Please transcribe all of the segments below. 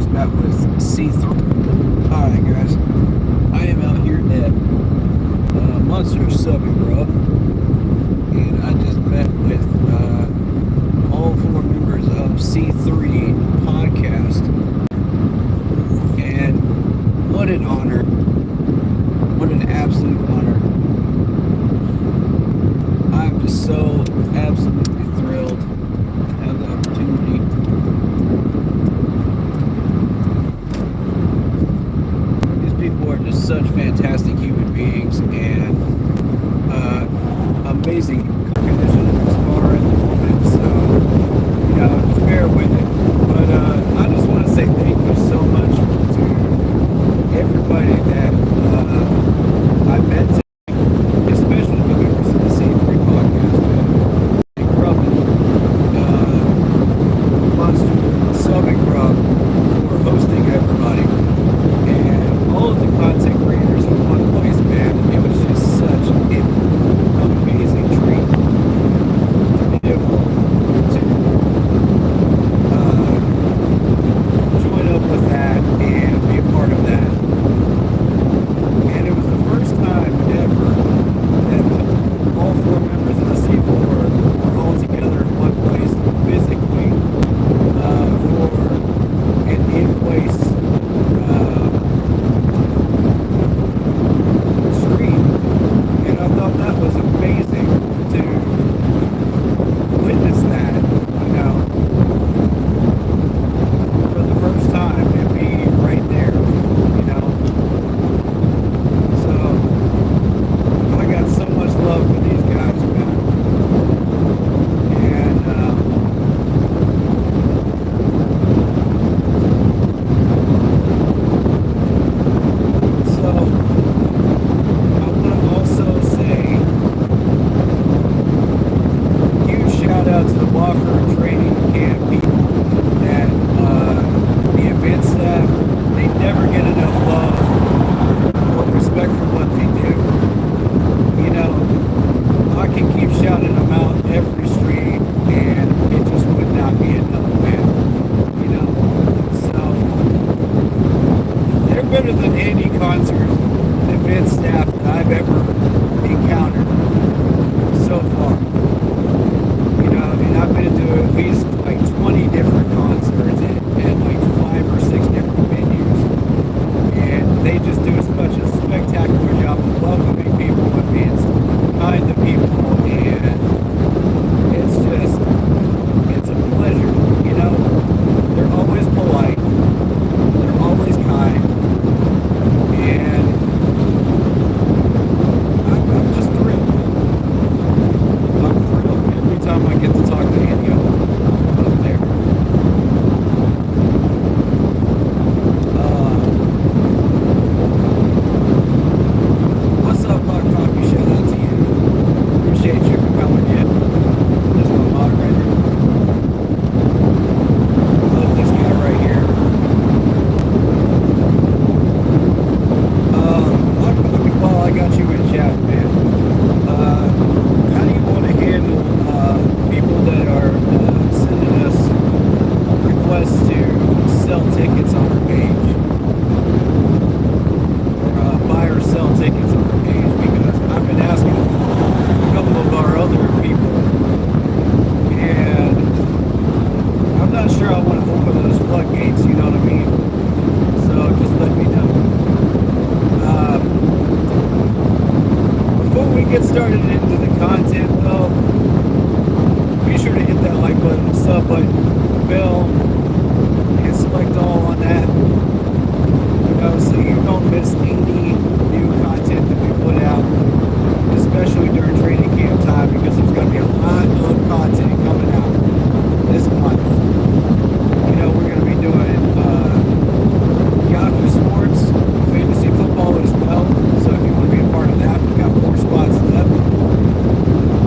met with C3. Alright guys, I am out here at Monster Sub and Grub, and I just met with all four members of C3 podcast, and what an honor, what an absolute honor. I'm just so absolutely thrilled to have the opportunity. People are just such fantastic human beings and amazing condition in this car at the moment, so just bear with it. But I just want to say thank you so much to everybody that I met today, especially the members of the C3 podcast, man. And Grub, Monster Sub and Grub for hosting everybody. And all of the content creators in one place, man. It was just such an amazing treat to be able to join up with that and be a part of that. And it was the first time ever that all four members of the C4 were all together in one place physically for an in-place stream, and I thought that was amazing to witness that, for the first time and be right there, So I got so much love for these guys, man, and so I want to also say huge shout out to the Wofford Training Camp people that the event staff, they never get enough love or respect for what they do. I can keep shouting them out every stream and it just would not be enough, man. So they're better than any concert event staff that I've ever encountered so far. I've been to at least like 20 different concerts at like 5 or 6 different venues, and they just do such a spectacular job of welcoming people and being kind to people, and it's a pleasure. They're always polite, they're always kind, and I'm just thrilled. I'm thrilled every time I get to talk to any of them up there. What's up, Black Coffee? Shout out to you. Appreciate you for coming in. That's my moderator. Love this guy right here. Black Coffee, while I got you in chat, man. How do you want to handle people that are sending us requests to sell tickets on our page, or buy or sell tickets on our page? Because I've been asking a couple of our other people, and I'm not sure I want to open those floodgates, you know what I mean? So just let me know. Before we get started into the content, though, be sure to hit that like button, sub button, bell, and select all on that, so you don't miss any new content that we put out, especially during training camp time, because there's going to be a lot of content coming out this month. We're going to be doing Yahoo Sports, fantasy football as well, so if you want to be a part of that, we've got 4 spots left.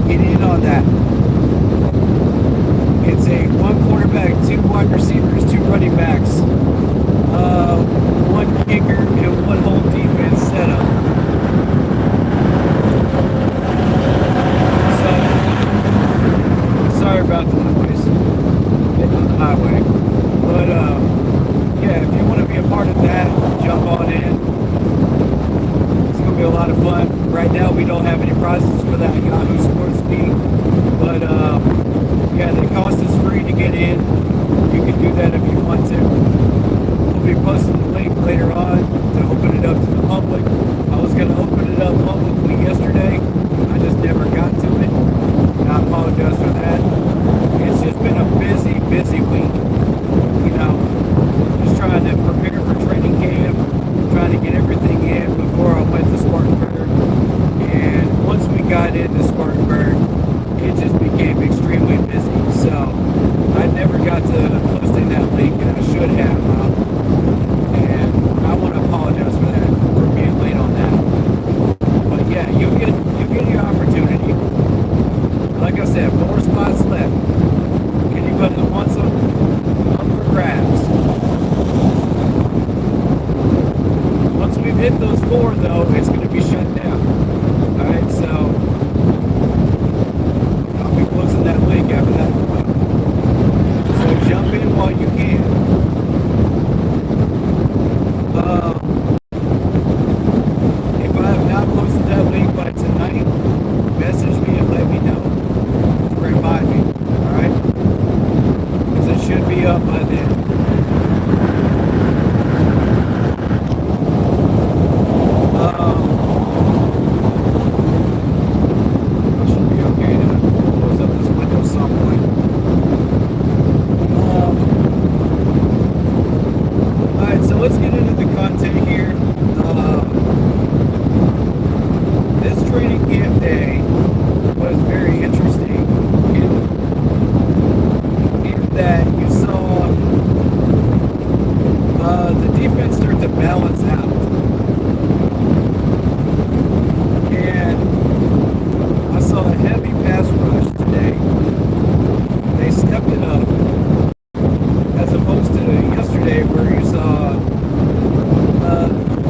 Get in on that. It's a 1 quarterback, 2 wide receivers, 2 running backs, 1 kicker, and 1 whole defense setup. So, sorry about the noise. Hitting on the highway. But, yeah, if you hit those four, though, it's going to be shut down. All right, so I'll be closing that link after that point. So jump in while you can. If I have not posted that link by tonight, message me and let me know. Remind me, all right? Because it should be up by then. Should be okay to close up this window some point. All right, so let's get into the content here. This training camp day was very interesting in that you saw the defense start to balance out. And I saw a heavy pass rush today. They stepped it up as opposed to yesterday where you saw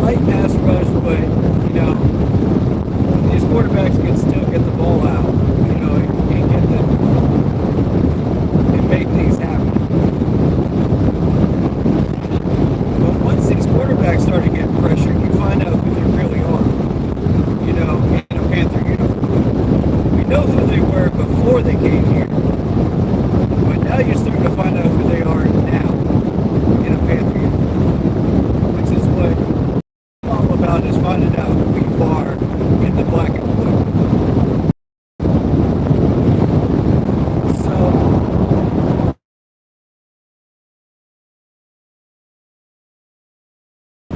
light pass rush, but you know, these quarterbacks can still get the ball out, you know, and get them and make things happen. But once these quarterbacks start to get pressured, you find out who they really are, you know, in a Panther uniform. We know who they were before they came here, but now you're starting to find out who they are now in a Panther uniform, which is what I'm all about, is finding out who you are in the black and blue. So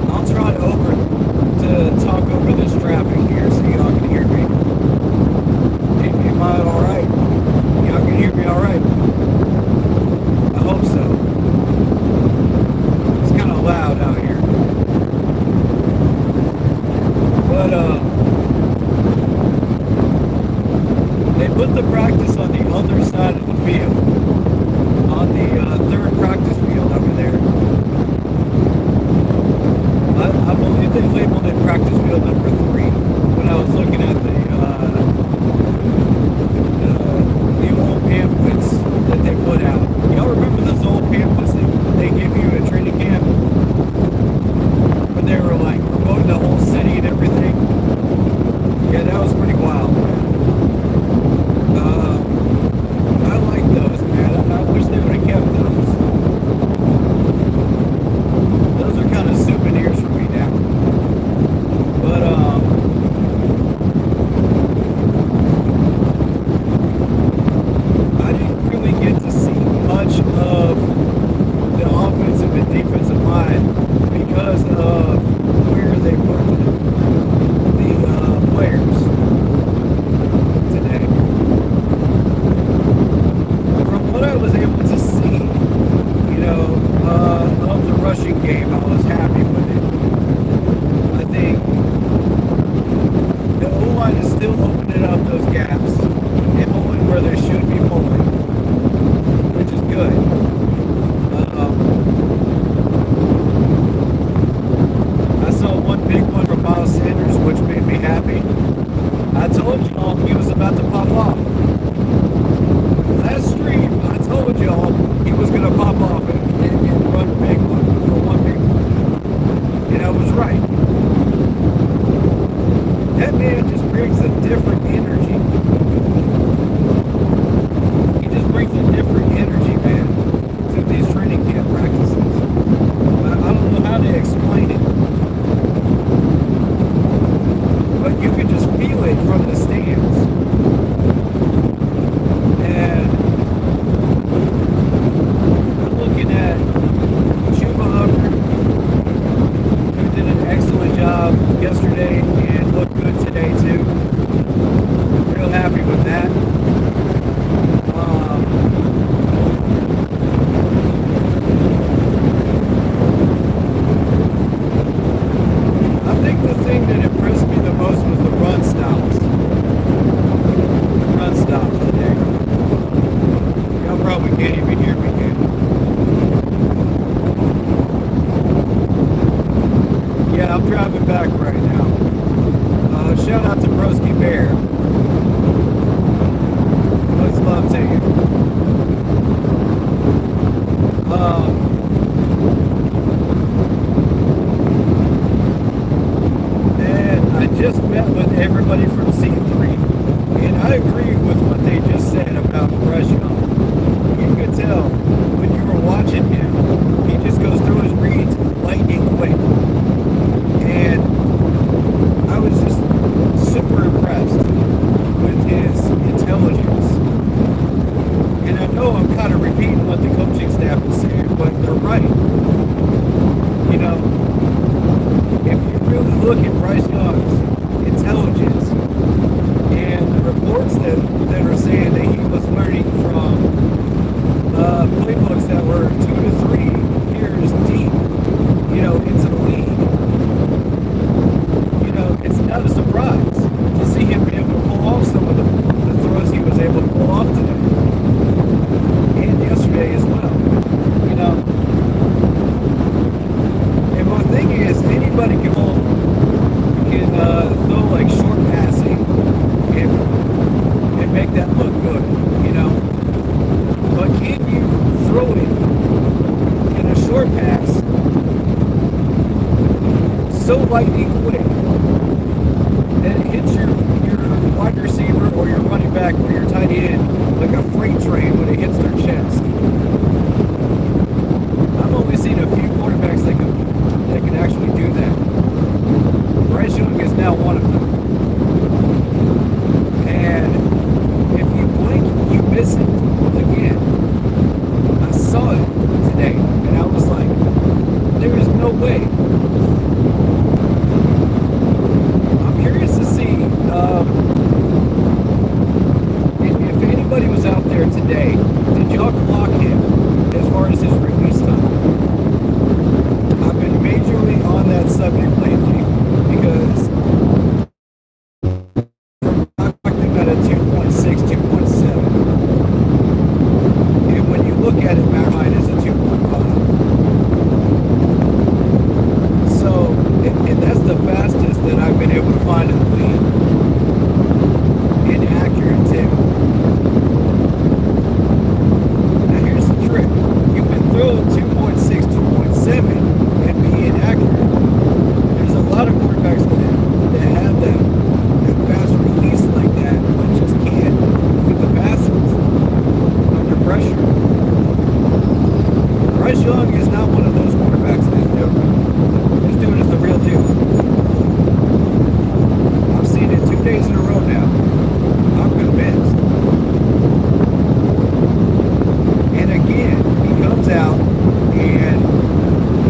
I'll try to talk over this traffic here so y'all can hear me. Am I all right? Y'all can hear me all right? I hope so. It's kind of loud out here. But they put the practice on the other side of the field, on the third practice field over there. I believe they labeled it practice field number 3 when I was looking at the old pamphlets that they put out. Y'all remember those old pamphlets that they give you at training camp? When they were like promoting the whole city and everything? Yeah, that was pretty wild, man. I like those, man. I wish they would have kept those. Those are kind of souvenirs for me now. But I didn't really get to see much of the offensive and defensive line because of where they put the players. I'm driving back right now. Shout out to Broski Bear. Much love to you. And I just met with everybody from C3, and I agree with what they just said about Gresham. You could tell when you were watching him, he just goes through his reads lightning quick. And I was just super impressed with his intelligence. And I know I'm kind of repeating what the coaching staff is saying, but they're right. You know, if you really look at Bryce Young's intelligence and the reports that are saying that he was learning from playbooks that were 2 to 3 years deep, you know, into the league, you know, it's not a surprise to see him be able to pull off some of the throws he was able to pull off today and yesterday as well, you know. And my thing is, anybody can throw like short passing and make that look good, you know. But can you throw it in a short pass so lightning quick that it hits your wide receiver or your running back or your tight end like a freight train when it hits their chest? I've only seen a few quarterbacks that can actually do that. Bryce Young is now one of them. And if you blink, you miss it again. I saw it today, and I was like, there is no way. I'm curious to see if anybody was out there today, did y'all clock him as far as his release time? I've been majorly on that subject lately because I clocked him at a 2.6, 2.7. And when you look at it, Matt Ryan is a 2.5. So, and that's the fastest that I've been able to find in the league. And accurate too. Now here's the trick. You can throw 2.6, 2.7 and be inaccurate. There's a lot of quarterbacks that have that fast release like that, but just can't with the passes under pressure. Bryce Young is not one of those quarterbacks that's different. This dude is the real deal. I've seen it 2 days in a row now. I'm convinced. And again, he comes out and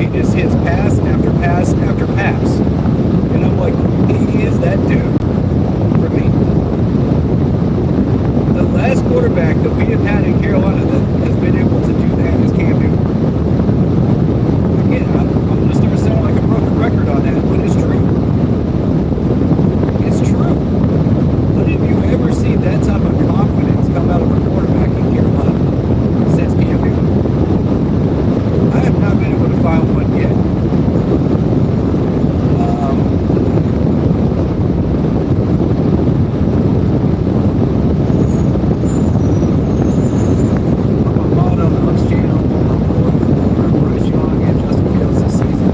he just hits pass after pass after pass. And I'm like, he is that dude for me. The last quarterback that we have had in Carolina that has been able to do that is Cam Newton. Again, I'm going to start sounding like a broken record on that, but it's true. It's true. When have you ever seen that type of confidence come out of a quarterback in Carolina since Cam Newton? I have not been able to find one yet. I'm a mod on the Hooks channel. I'm pulling for Bryce Young and Justin Fields this season.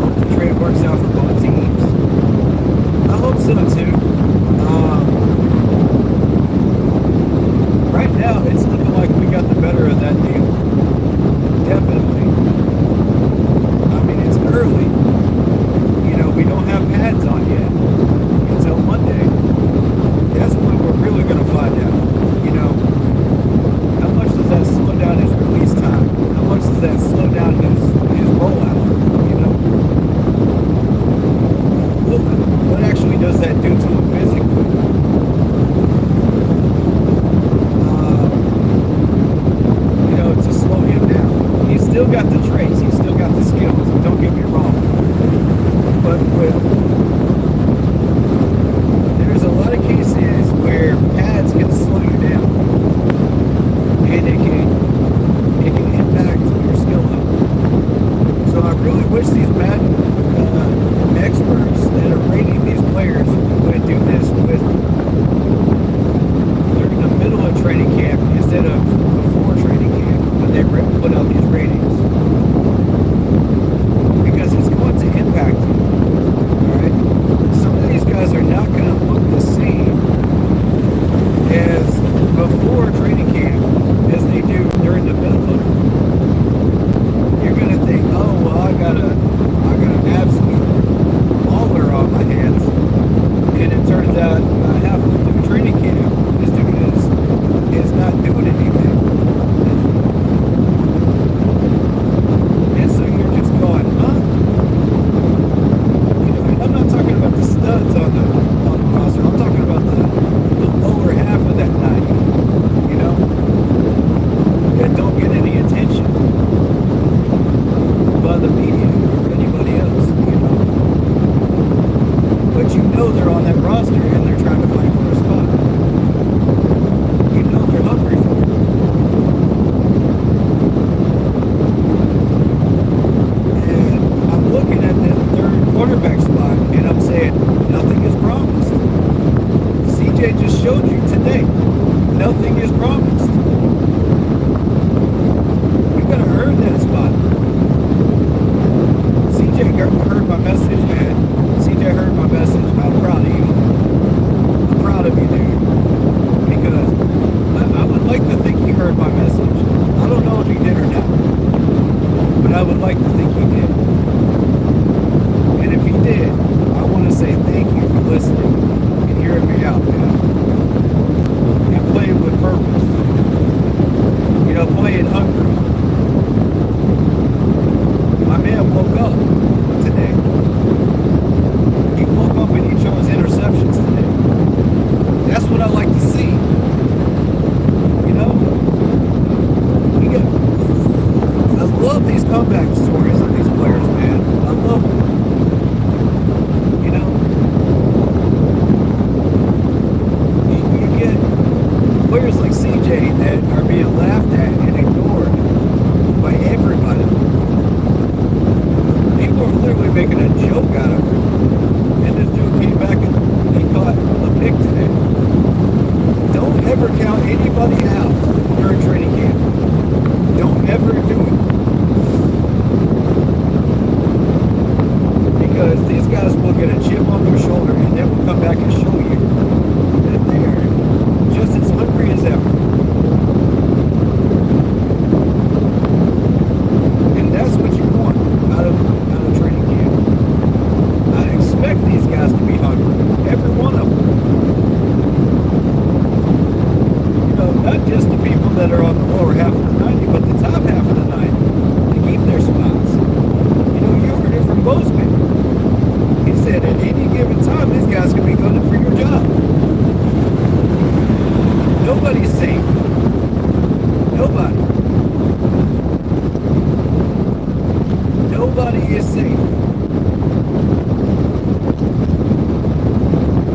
Hope the trade works out for both teams. I hope so too. Right now, it's looking like we got the better of that deal. Definitely. I mean, it's early. You know, we don't have pads on yet until Monday. That's when we're really going to find out. You know, how much does that slow down his release time? How much does that slow down his rollout? You know, what actually does that do to him physically? You know, to slow him down. He's still got the traits. He's still got the skills. Don't get me wrong. But there's a lot of cases where pads can slow you down, and it can impact your skill level. So I really wish these Madden players would do this with during the middle of training camp instead of before training camp when they put out these ratings. Because it's going to impact you. Alright? Some of these guys are not going to look the same as before training camp as they do during the middle of it. You're going to think, oh, well, I got an absolute baller on my hands. And it turns out halfway through training camp, this dude is not doing anything. And so you're just going, huh? You know, and I'm not talking about the studs on the roster. I'm talking about the lower half of that 90, you know, that don't get any attention by the media or anybody else, you know. But you know they're on that roster and they're trying to fight for a spot. You know they're hungry for it. And I'm looking at that third quarterback spot and I'm saying nothing is promised. CJ just showed you today. Nothing is promised. You gotta earn that spot. CJ heard my message, man. CJ heard my message. I'm proud of you. I'm proud of you, dude. Because I would like to think he heard my message. I don't know if he did or not. But I would like to think he did. And if he did, I want to say thank you for listening and hearing me out, man. And playing with purpose. You know, playing hungry. My man woke up today. He woke up and he chose interceptions today. That's what I like to see. You know? I love these comeback stories of these players, man. I love them. You know? You get players like CJ that are being laughed at and ignored by everybody. People are literally making a joke out of it. And this dude came back and he caught a pick today. Don't ever count anybody out during training camp. Don't ever do it. Because these guys will get a chip on their shoulder and then will come back and show you that they're just as hungry as ever. And that's what you want out of training camp. I expect these guys to be hungry. Every one of them. You know, not just the people that are on the lower half of the 90, but the top half of the 90 to keep their spots. You know, you heard it from Bozeman. He said at any given time, these guys can be gunning for your job. Nobody's safe. Nobody. Nobody is safe.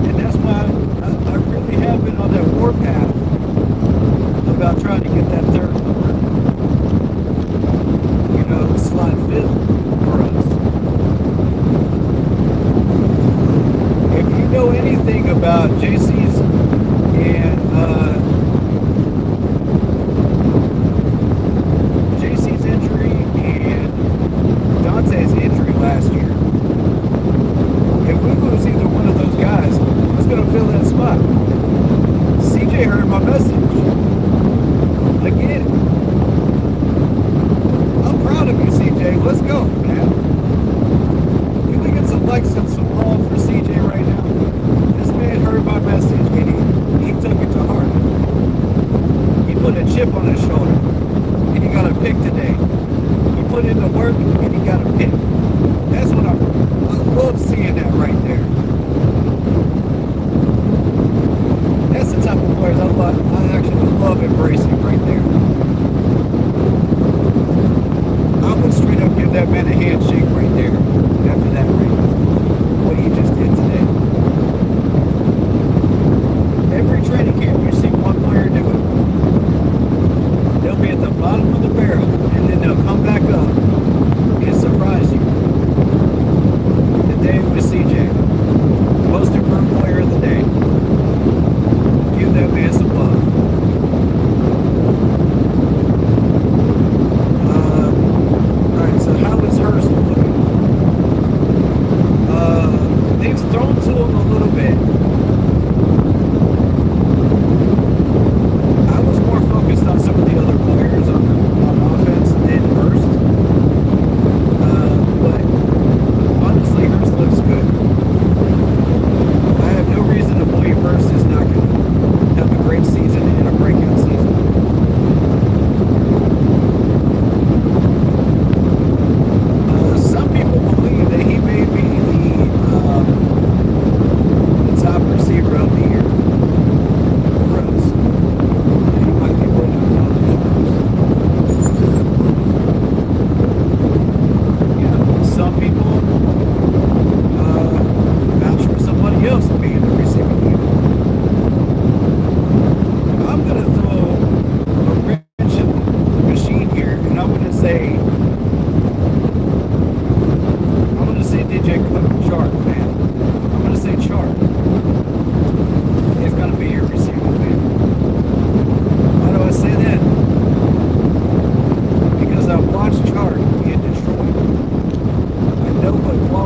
And that's why I really have been on that warpath about trying to get that third quarter, you know, slot filled for us. If you know anything about JC's and JC's injury and Dante's injury last year, if we lose either one of those guys, who's going to fill that spot? CJ heard my message. Again. I'm proud of you, CJ. Let's go, man. Can we get some likes and some love for CJ right now? This man heard my message and he took it to heart. He put a chip on his shoulder and he got a pick today. He put in the work and he got a pick. That's what I love seeing that right there. That's the type of players I actually love embracing right there. I would straight up give that man a handshake right there after that race. What he just did today. Every training camp you see one player do it. They'll be at the bottom of the barrel and then they'll come back up and surprise you. Today with CJ. Most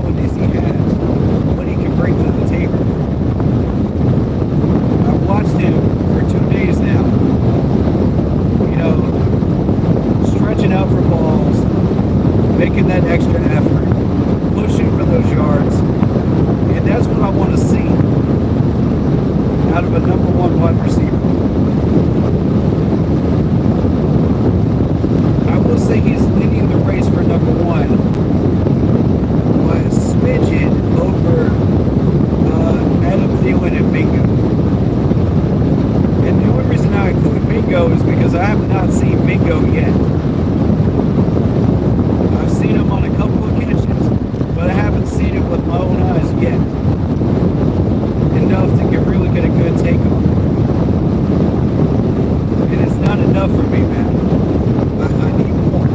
qualities he has, what he can bring to the table. I've watched him for 2 days now, you know, stretching out for balls, making that extra effort, pushing for those yards, and that's what I want to see out of a number one wide receiver. I will say he's leading the race for number one by a smidgen over Adam Thielen and Mingo. And the only reason I include Mingo is because I have not seen Mingo yet. I've seen him on a couple of catches, but I haven't seen it with my own eyes yet. Enough to really get a good take on it. And it's not enough for me, man. I need more.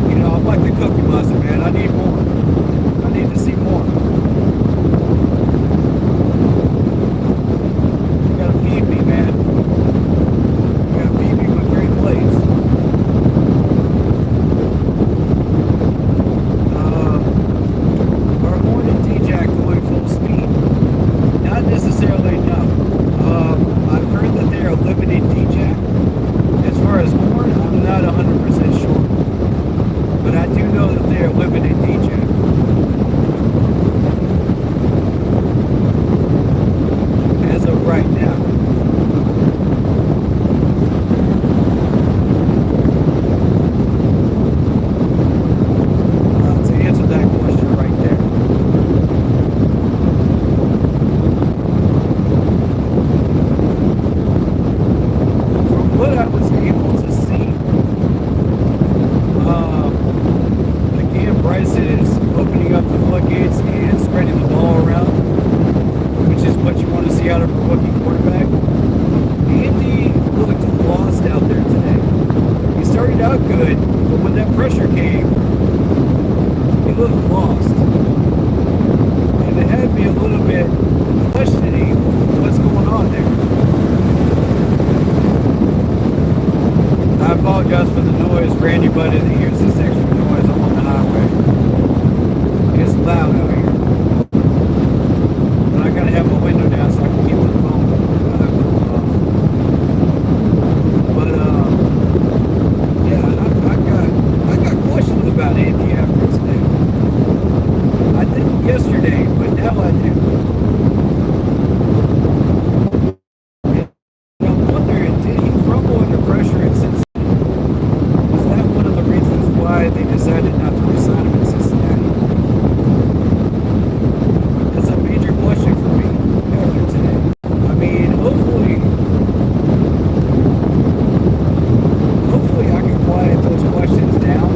You know, I'm like the Cookie Monster, man. I need more. I need to see more. You gotta feed me, man. You gotta feed me with great plays. Are Horn and D-Jack going full speed? Not necessarily, no. I've heard that they are limiting D-Jack. As far as Horn, I'm not 100% sure. But I do know that they are limiting D-Jack. As of right now. To answer that question right there. From what I was able to see, again, Bryson is opening up the floodgates and spreading the ball around, which is what you want to see out of a rookie quarterback. Andy looked lost out there today. He started out good, but when that pressure came, he looked lost. And it had me a little bit questioning what's going on there. I apologize for the noise for anybody that hears this extra noise. I'm on the highway. It's loud out here. And I gotta have my window down so I can keep the phone cooled off. But yeah, I got questions about Andy after today. I didn't yesterday, but now I do. And I'm wondering, did he crumble under pressure in Cincinnati? Was that one of the reasons why they decided not to resign him in Cincinnati? That's a major question for me after today. I mean, hopefully I can quiet those questions down.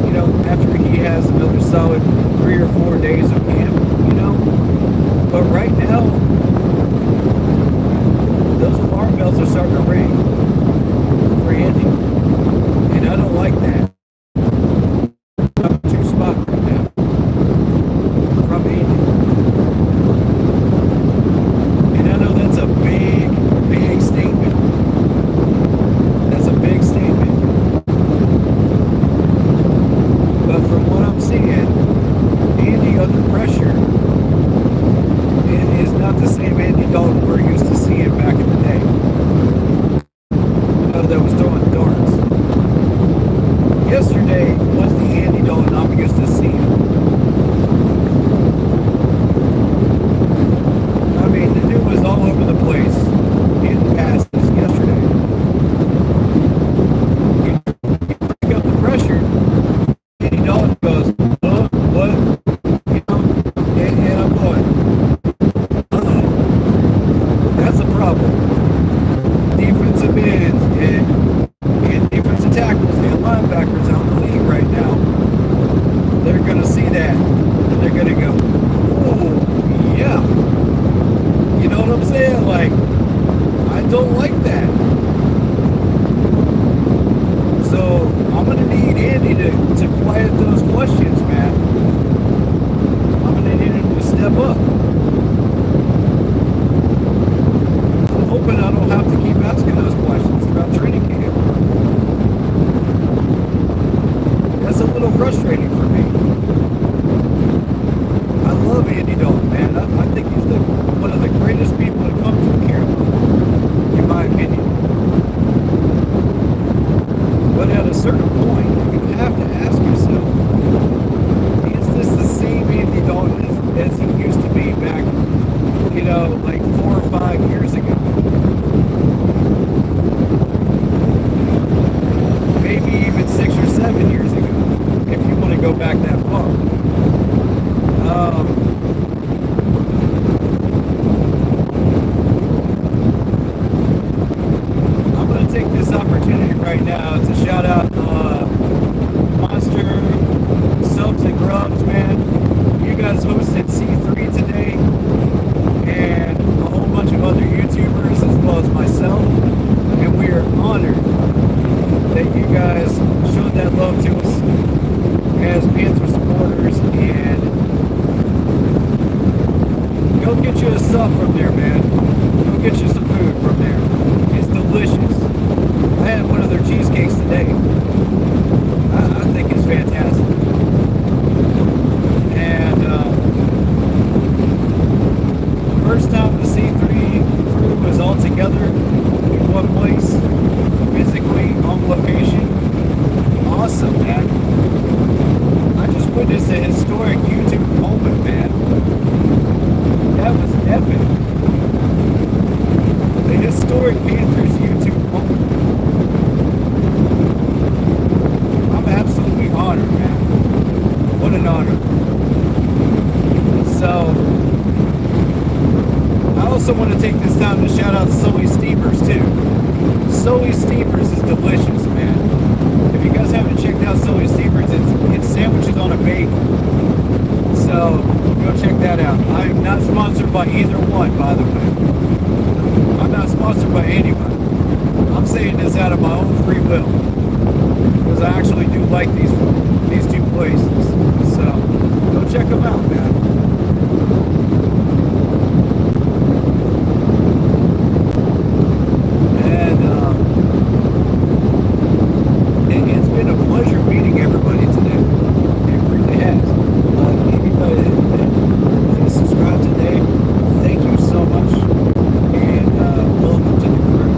You know, after he has another solid 3 or 4 days of camp, you know. But right now, those alarm bells are starting to ring for Andy. And I don't like that. Number 2 spot right now from Andy. And I know that's a big, big statement. That's a big statement. But from what I'm seeing, Andy under pressure is not the same Andy Dalton we're used to seeing back in the day. You know, that was throwing darts. Yesterday was the Andy Dalton I'm used to seeing. I mean, the dude was all over the place in passes yesterday. You pick up the pressure, Andy Dalton goes, what? You know, and I'm going, that's a problem. Defensive ends and defensive tackles and linebackers out in the league right now, they're going to see that and they're going to go, oh, yeah. You know what I'm saying? Like, I don't like that. So I'm going to need Andy to quiet those questions, man. I'm going to need him to step up. I'm hoping I don't have to keep asking those questions throughout training camp. frustrating for me. I love Andy Dalton, man. I think he's one of the greatest people to come through Carolina, in my opinion. But at a certain point, you have to ask yourself, is this the same Andy Dalton as he used to be back, like 4 or 5 years ago? Maybe even 6 or 7 years ago, if you want to go back that far. I'm going to take this opportunity right now to shout out Monster Subs and Grubs, man. You guys hosted C3 today, and a whole bunch of other YouTubers as well as myself, and we are honored that you guys showed that love to us as Panther supporters. And go get you a sub from there, man. Go get you some food from there. It's delicious. I had one of their cheesecakes today. I think it's fantastic. And first time the C3 crew was all together in one place, physically on location. Awesome, man. I just witnessed a historic YouTube moment, man. That was epic. The historic Panthers YouTube moment. I'm absolutely honored, man. What an honor. So, I also want to take this time to shout out Sully Steamers, too. Sully Steamers is delicious, man. If you guys haven't checked out Sully Steamers, it's sandwiches on a bagel. So, go check that out. I'm not sponsored by either one, by the way. I'm not sponsored by anybody. I'm saying this out of my own free will, because I actually do like these two places. So, go check them out, man. It's been a pleasure meeting everybody today. It really has. Anybody that subscribed today, thank you so much, and welcome to the crew.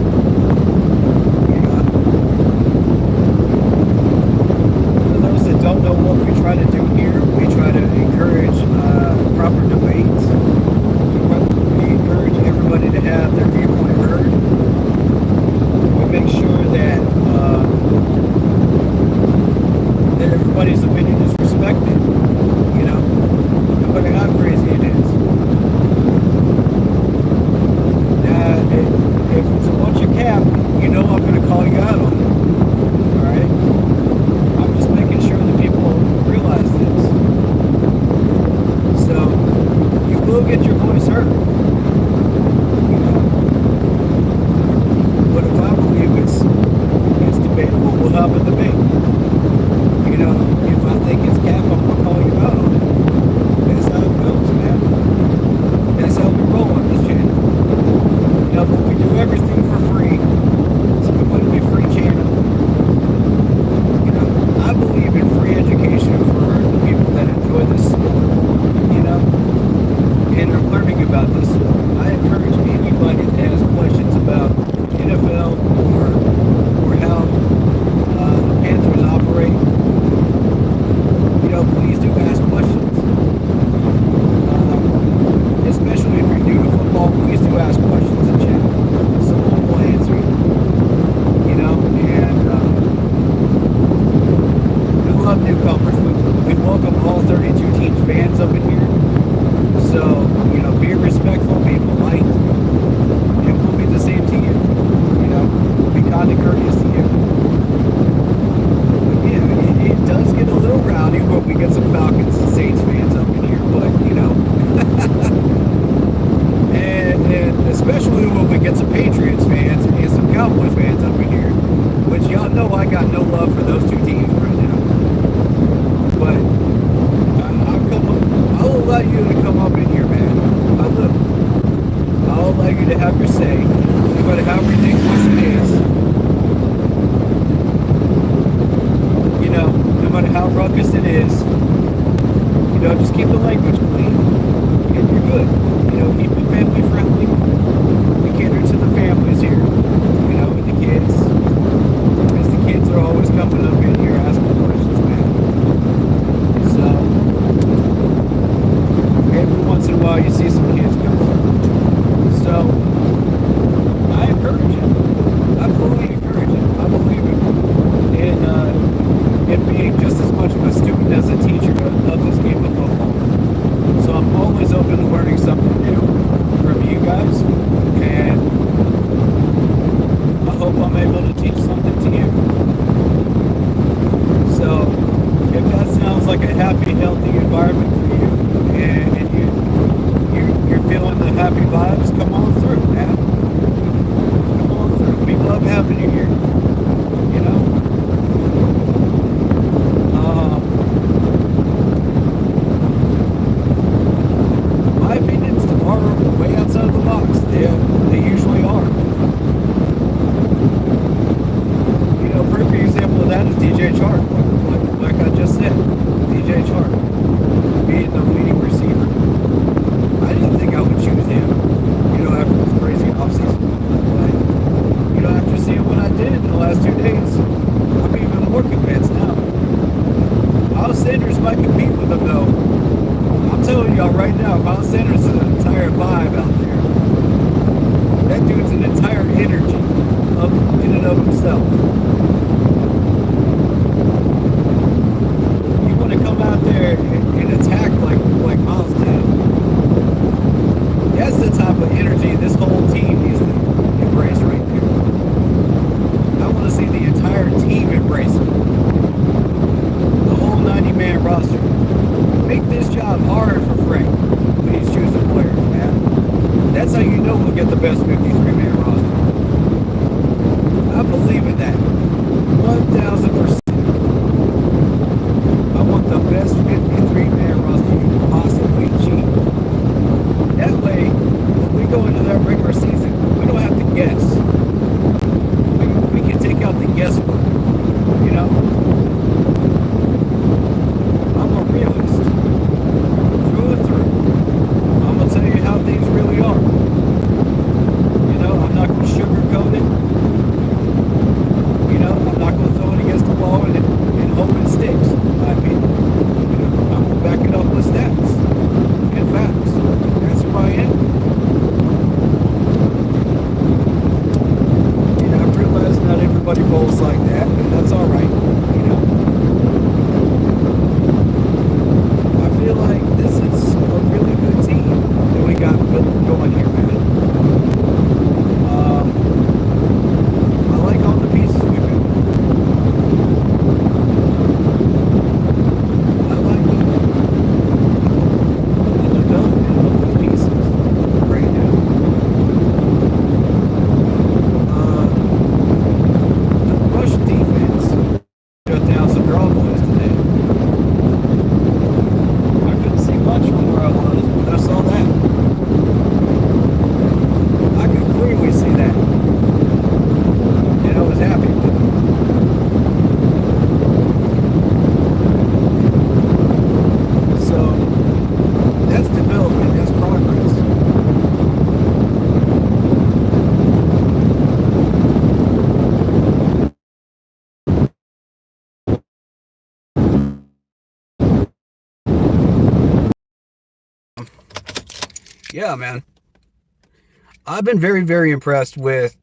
For those that don't know what we try to do here, we try to encourage proper debate. We encourage everybody to have their viewpoint heard. We make sure that everybody's opinion is respected, no matter how crazy it is. If it's a bunch of cap, I'm going to call you out on it. Alright? I'm just making sure that people realize this. So, you will get your voice heard. But if I believe it's debatable, we'll have a debate. If I think it's cap, I'm going to call you out on it. That's how it goes, man. That's how we roll on this channel. But we do everything for free. It's a completely free channel. I believe in free education for the people that enjoy this sport, and are learning about this sport. I encourage anybody that has questions about NFL or how the Panthers operate. Please do ask questions. Especially if you're new to football, please do ask questions in chat. Someone will answer you. And we love newcomers. We welcome all 32 teams fans up in here. So, be respectful, be polite, and we'll be the same to you. We'll be kind and courteous to you. It does get a little rowdy when we get some Falcons and Saints fans up in here, but and especially when we get some Patriots fans and some Cowboys fans up in here, which y'all know I got no love for those two teams right now. But I'll allow you to come up in here, man. I will. I'll allow you to have your say, no matter how ridiculous it is. No matter how ruckus it is, just keep the language clean, and you're good. Keep it family friendly. We cater to the families here, and the kids, because the kids are always coming up in here asking questions, man. So, every once in a while you see some kids come through. So, I encourage it. I fully encourage it. I believe in being just as much of a student as a teacher of this game of football. So I'm always open to learning something new from you guys, and I hope I'm able to teach something to you. So if that sounds like a happy, healthy environment for you, and you're feeling the happy vibes, come on through, man. Come on through. We love having you here. My opinions are way outside of the box. They usually are. Perfect example of that is DJ Chark. Like I just said, DJ Chark being the leading receiver. I didn't think I would choose him, after this crazy offseason. But, after seeing what I did in the last 2 days, I'm even more convinced now. Miles Sanders might compete with him, though. I'm telling y'all right now, Miles Sanders is an entire vibe out there. That dude's an entire energy in and of himself. You want to come out there and attack like Miles did. That's the type of energy this whole team needs to embrace right there. I want to see the entire team embrace it. The whole 90-man roster. Make this job hard for Frank when he's choosing players, man. That's how you know we'll get the best 53-man roster. I believe in that. 1,000%. I want the best 53-man roster you can possibly achieve. That way, when we go into that regular season, we don't have to guess. We can take out the guesswork, I'm a realist. Through and through. I'm going to tell you how things really are. I'm not going to sugarcoat it. I'm not going to throw it against the wall and hope it sticks, in my opinion. I'm going to back it up with stats and facts. That's who I am. I realize not everybody rolls like that, and that's alright. I feel like this is a really good team that we got going here, man. I like all the pieces we've been. I like the development of those pieces right now. The rush defense shut down some draw boys today. I couldn't see much from where I was, but I saw that. I could clearly see that. And I was happy with it. So, that's development, that's progress. Yeah, man. I've been very, very impressed with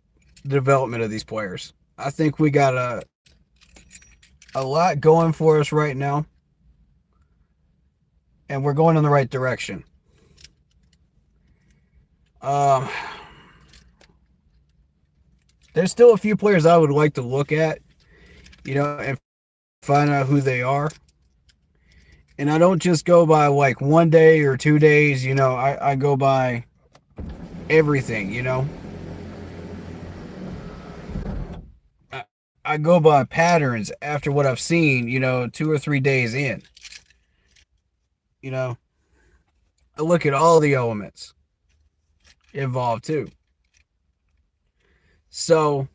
the development of these players. I think we got a lot going for us right now, and we're going in the right direction. There's still a few players I would like to look at, and find out who they are. And I don't just go by like 1 day or 2 days, I go by everything, I go by patterns after what I've seen, 2 or 3 days in. I look at all the elements involved too. So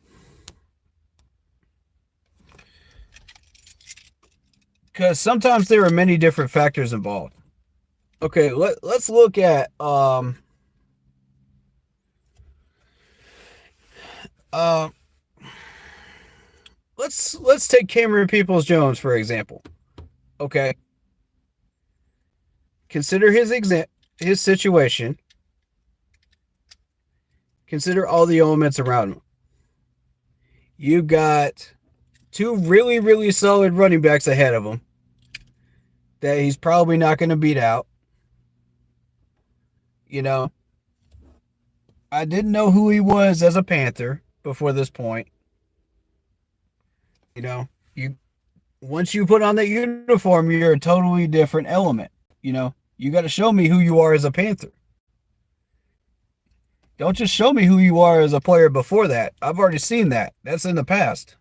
because sometimes there are many different factors involved. Okay, let's look at uh let's take Cameron Peoples Jones for example. Okay, consider his situation. Consider all the elements around him. You got two really, really solid running backs ahead of him that he's probably not going to beat out. You know, I didn't know who he was as a Panther before this point. You know, you once you put on that uniform, you're a totally different element. You know, you got to show me who you are as a Panther. Don't just show me who you are as a player before that. I've already seen that. That's in the past.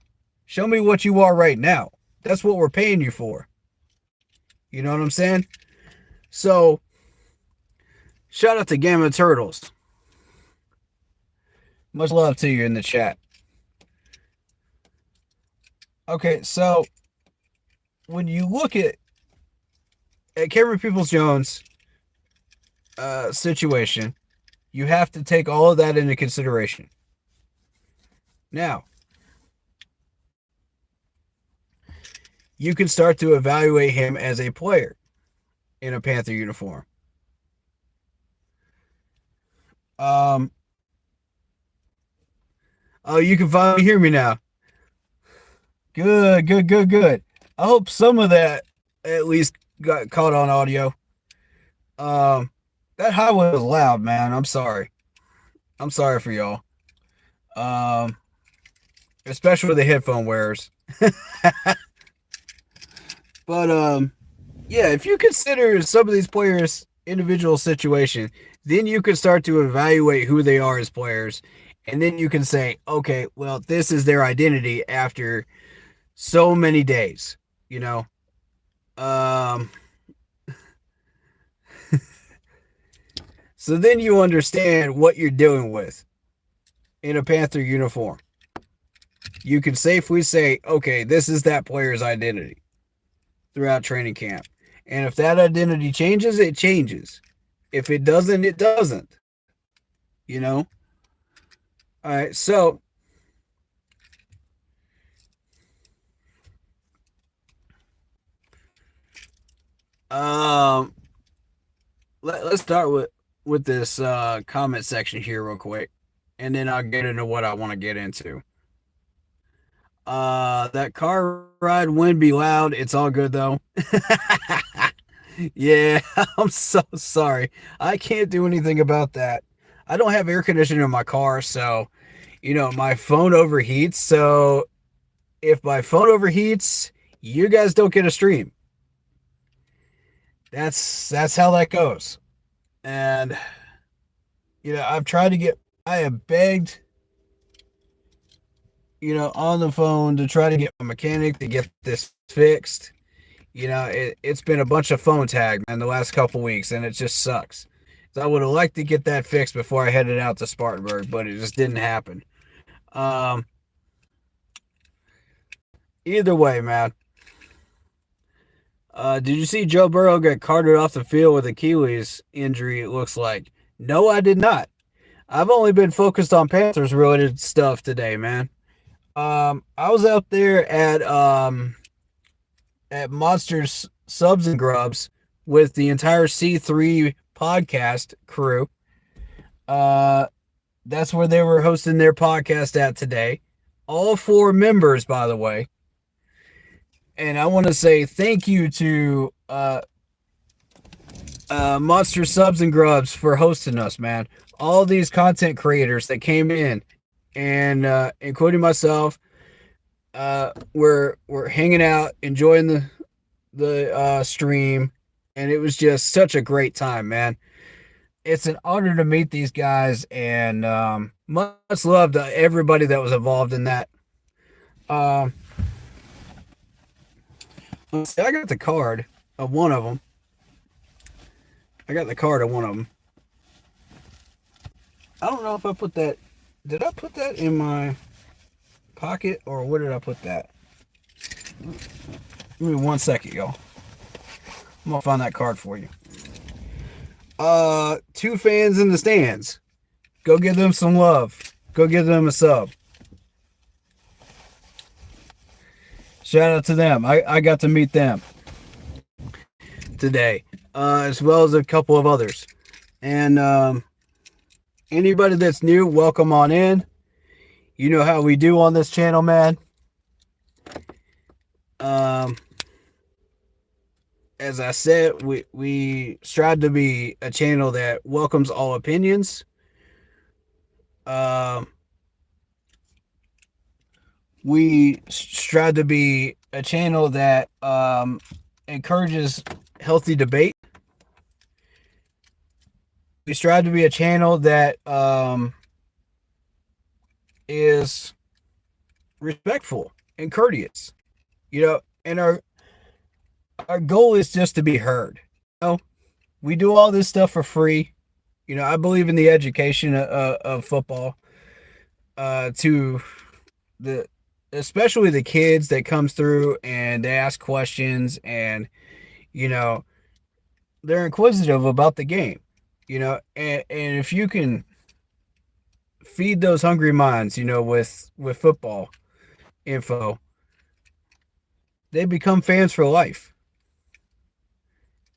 Show me what you are right now. That's what we're paying you for. You know what I'm saying? So, shout out to Gamma Turtles. Much love to you in the chat. Okay, so when you look at Cameron Peoples Jones' situation, you have to take all of that into consideration. Now, you can start to evaluate him as a player in a Panther uniform. Oh, you can finally hear me now. Good. I hope some of that at least got caught on audio. That highway was loud, man. I'm sorry. I'm sorry for y'all. Especially the headphone wearers. But yeah, if you consider some of these players' individual situation, then you can start to evaluate who they are as players, and then you can say, okay, well, this is their identity after so many days, you know. So then you understand what you're dealing with in a Panther uniform. You can safely say, okay, this is that player's identity throughout training camp. And if that identity changes, it changes. If it doesn't, it doesn't. You know? All right, so let's start with this comment section here real quick, and then I'll get into what I want to get into. That car ride wind be loud. It's all good though. Yeah, I'm so sorry. I can't do anything about that. I don't have air conditioning in my car, so you know my phone overheats. So if my phone overheats, you guys don't get a stream. That's how that goes. And you know, I have begged, you know, on the phone to try to get a mechanic to get this fixed. You know, it's been a bunch of phone tag, man, the last couple weeks, and it just sucks. So I would have liked to get that fixed before I headed out to Spartanburg, but it just didn't happen. Either way, man. Did you see Joe Burrow get carted off the field with Achilles injury, it looks like? No, I did not. I've only been focused on Panthers related stuff today, man. I was out there at Monsters Subs and Grubs with the entire C3 podcast crew. That's where they were hosting their podcast at today. All 4 members, by the way. And I want to say thank you to Monster Subs and Grubs for hosting us, man. All these content creators that came in, and including myself, we're hanging out, enjoying the stream, and it was just such a great time, man. It's an honor to meet these guys, and much love to everybody that was involved in that. I got the card of one of them. I don't know if I put that. Did I put that in my pocket or where did I put that? Give me 1 second, y'all. I'm gonna find that card for you. Two fans in the stands. Go give them some love. Go give them a sub. Shout out to them. I got to meet them today, as well as a couple of others. And anybody that's new, welcome on in. You know how we do on this channel, man. As I said, we strive to be a channel that welcomes all opinions. We strive to be a channel that encourages healthy debate. We strive to be a channel that is respectful and courteous, and our goal is just to be heard. We do all this stuff for free. I believe in the education of football, to especially the kids that comes through and they ask questions, and they're inquisitive about the game, and if you can feed those hungry minds, with football info, they become fans for life.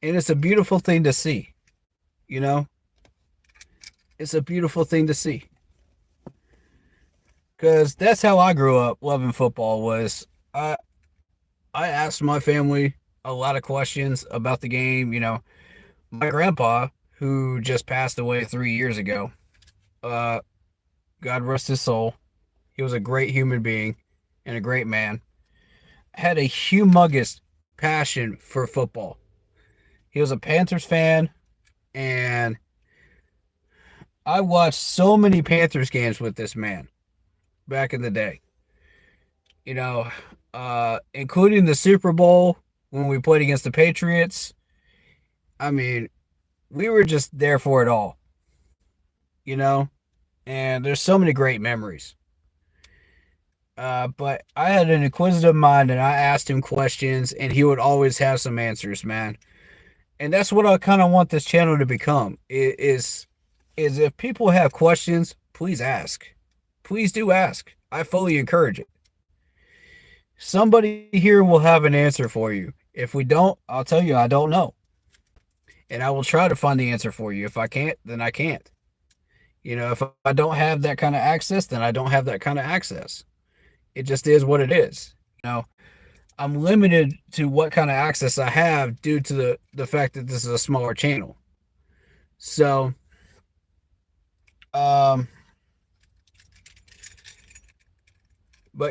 And it's a beautiful thing to see. It's a beautiful thing to see. Because that's how I grew up loving football. Was I asked my family a lot of questions about the game. My grandpa, who just passed away 3 years ago, God rest his soul, he was a great human being and a great man, had a humongous passion for football. He was a Panthers fan, and I watched so many Panthers games with this man back in the day. Including the Super Bowl when we played against the Patriots. I mean, we were just there for it all. And there's so many great memories. But I had an inquisitive mind, and I asked him questions, and he would always have some answers, man. And that's what I kind of want this channel to become, is if people have questions, please ask. Please do ask. I fully encourage it. Somebody here will have an answer for you. If we don't, I'll tell you I don't know. And I will try to find the answer for you. If I can't, then I can't. If I don't have that kind of access, then I don't have that kind of access. It just is what it is. I'm limited to what kind of access I have due to the fact that this is a smaller channel. So, but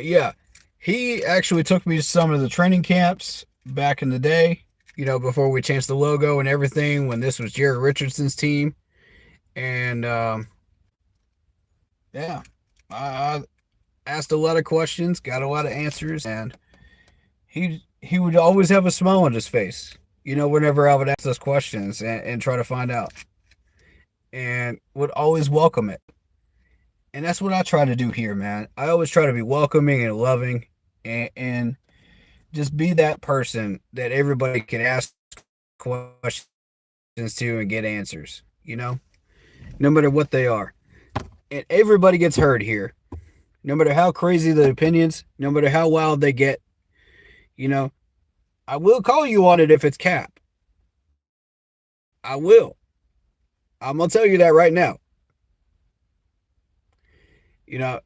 yeah, he actually took me to some of the training camps back in the day, before we changed the logo and everything, when this was Jerry Richardson's team. And, yeah, I asked a lot of questions, got a lot of answers, and he would always have a smile on his face, whenever I would ask those questions and try to find out, and would always welcome it. And that's what I try to do here, man. I always try to be welcoming and loving, and just be that person that everybody can ask questions to and get answers, no matter what they are. And everybody gets heard here, no matter how crazy the opinions, no matter how wild they get. I will call you on it if it's cap. I will. I'm going to tell you that right now.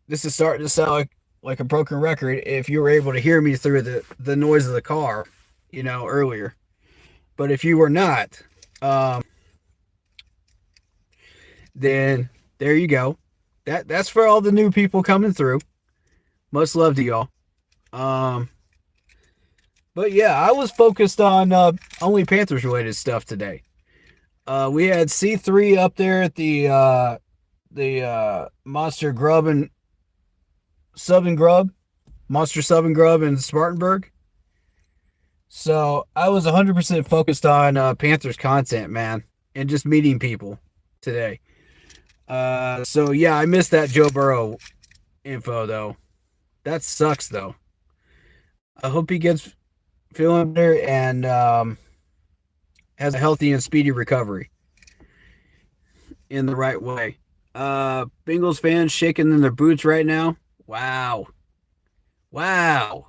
This is starting to sound like a broken record if you were able to hear me through the noise of the car, earlier. But if you were not, then there you go. That's for all the new people coming through. Much love to y'all. But yeah, I was focused on only Panthers related stuff today. We had C3 up there at the Monster Grub and Sub and Grub, Monster Sub and Grub in Spartanburg. So I was 100% focused on Panthers content, man, and just meeting people today. So yeah, I missed that Joe Burrow info though. That sucks though. I hope he gets feeling better, and has a healthy and speedy recovery in the right way. Bengals fans shaking in their boots right now. Wow. Wow.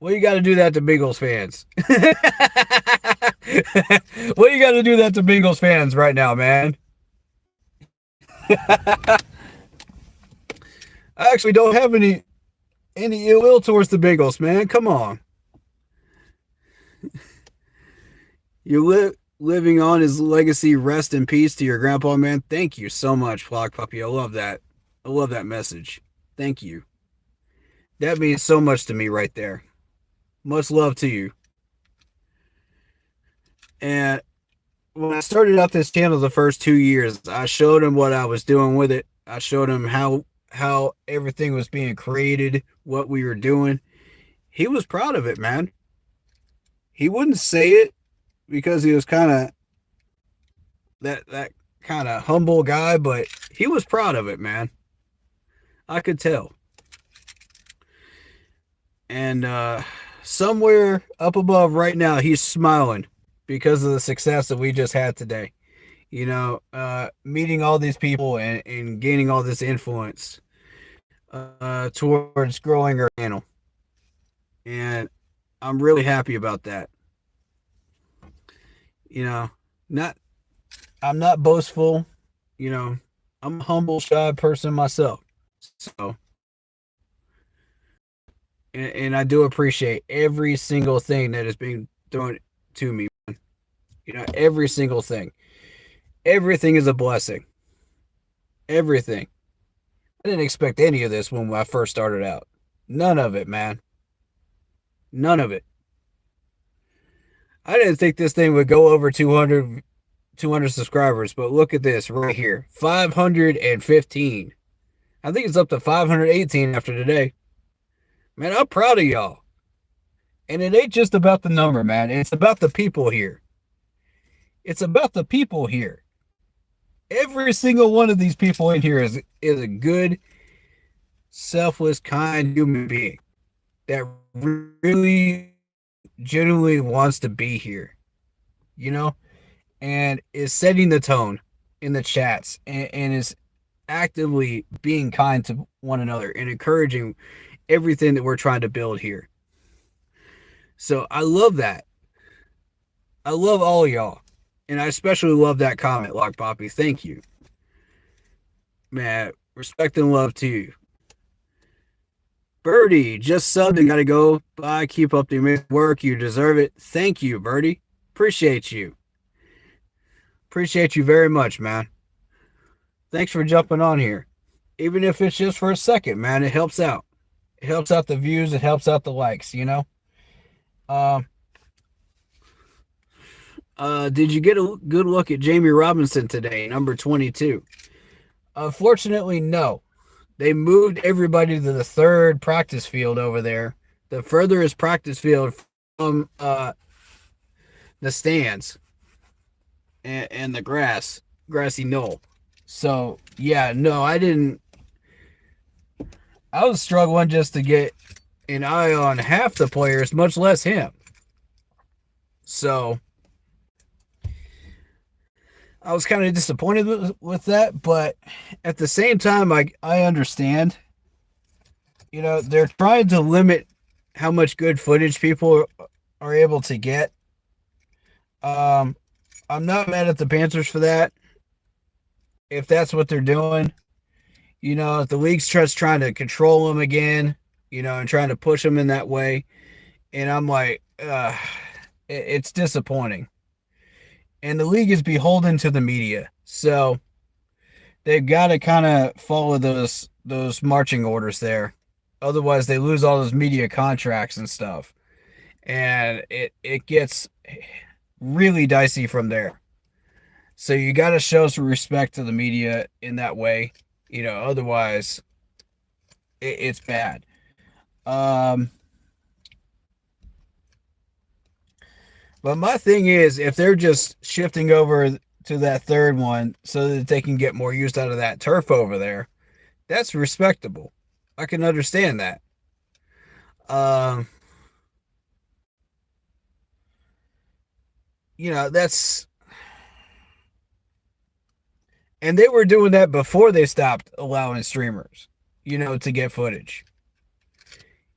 Well, you got to do that to Bengals fans. Well, you got to do that to Bengals fans right now, man. I actually don't have any ill will towards the Bengals, man. Come on. Living on his legacy. Rest in peace to your grandpa, man. Thank you so much, Flock Puppy. I love that. I love that message. Thank you. That means so much to me right there. Much love to you. And when I started out this channel the first 2 years, I showed him what I was doing with it. I showed him how everything was being created, what we were doing. He was proud of it, man. He wouldn't say it because he was kind of that kind of humble guy, but he was proud of it, man. I could tell. And somewhere up above right now, he's smiling because of the success that we just had today. You know, meeting all these people and gaining all this influence towards growing our channel. And I'm really happy about that. You know, not I'm not boastful. You know, I'm a humble, shy person myself. So, and I do appreciate every single thing that is being thrown to me. You know, every single thing. Everything is a blessing. Everything. I didn't expect any of this when I first started out. None of it, man. None of it. I didn't think this thing would go over 200 subscribers, but look at this right here. 515. I think it's up to 518 after today. Man, I'm proud of y'all. And it ain't just about the number, man. It's about the people here. It's about the people here. Every single one of these people in here is a good, selfless, kind human being that really genuinely wants to be here, you know, and is setting the tone in the chats and is actively being kind to one another and encouraging everything that we're trying to build here. So I love that. I love all of y'all. And I especially love that comment, Lock Poppy. Thank you. Man, respect and love to you. Birdie, just subbed and gotta go. Bye. Keep up the amazing work. You deserve it. Thank you, Birdie. Appreciate you. Appreciate you very much, man. Thanks for jumping on here. Even if it's just for a second, man, it helps out. It helps out the views. It helps out the likes, you know? Did you get a good look at Jamie Robinson today, number 22? Unfortunately, no. They moved everybody to the third practice field over there, the furthest practice field from the stands and the grassy knoll. So, yeah, no, I didn't. I was struggling just to get an eye on half the players, much less him. So, I was kind of disappointed with that, but at the same time, I understand. You know, they're trying to limit how much good footage people are able to get. I'm not mad at the Panthers for that. If that's what they're doing, you know, if the league's just trying to control them again, you know, and trying to push them in that way, and I'm like, it's disappointing. And the league is beholden to the media. So they've got to kind of follow those marching orders there. Otherwise, they lose all those media contracts and stuff. And it gets really dicey from there. So you got to show some respect to the media in that way. You know, otherwise, it's bad. But my thing is, if they're just shifting over to that third one so that they can get more use out of that turf over there, that's respectable. I can understand that. that's, and they were doing that before they stopped allowing streamers, to get footage,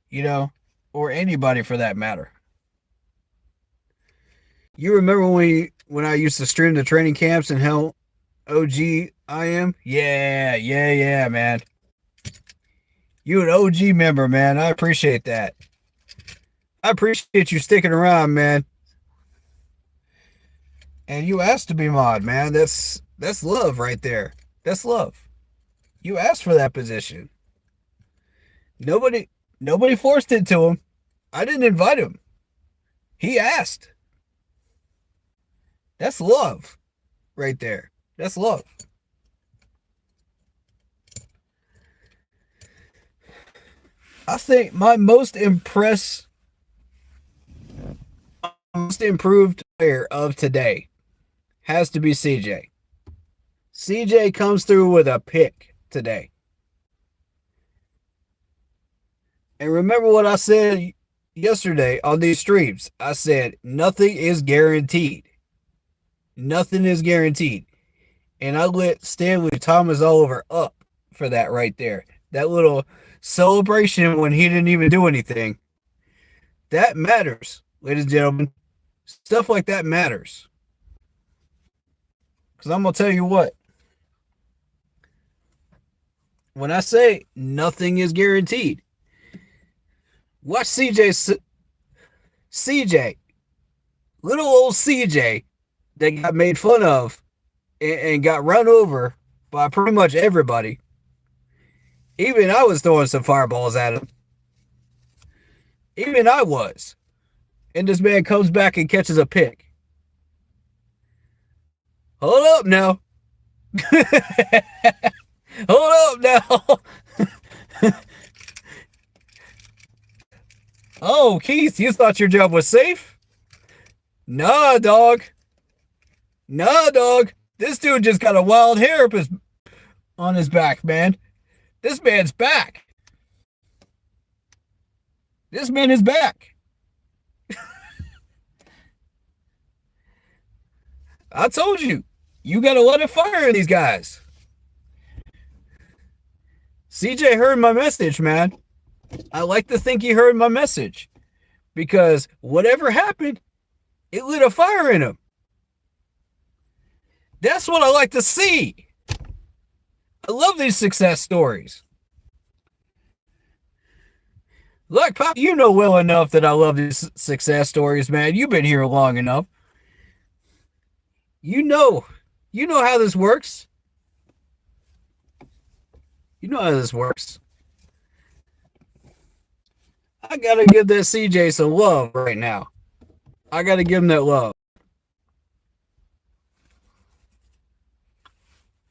you know, or anybody for that matter. You remember when I used to stream the training camps and how OG I am? Yeah, yeah, yeah, man. You an OG member, man. I appreciate that. I appreciate you sticking around, man. And you asked to be mod, man. That's love right there. That's love. You asked for that position. Nobody nobody forced it to him. I didn't invite him. He asked. That's love right there. That's love. I think my most improved player of today has to be CJ. CJ comes through with a pick today. And remember what I said yesterday on these streams. I said nothing is guaranteed. Nothing is guaranteed. And I lit Stanley Thomas Oliver up for that right there. That little celebration when he didn't even do anything. That matters, ladies and gentlemen. Stuff like that matters. Because I'm going to tell you what. When I say nothing is guaranteed, watch CJ, little old CJ that got made fun of and got run over by pretty much everybody. Even I was throwing some fireballs at him. Even I was. And this man comes back and catches a pick. Hold up now. Hold up now. Oh, Keith, you thought your job was safe? Nah, dog. Nah, dog. This dude just got a wild hair up on his back, man. This man's back. This man is back. I told you. You got to let it fire in these guys. CJ heard my message, man. I like to think he heard my message. Because whatever happened, it lit a fire in him. That's what I like to see. I love these success stories. Look, Pop, you know well enough that I love these success stories, man. You've been here long enough. You know how this works. You know how this works. I gotta give that CJ some love right now. I gotta give him that love.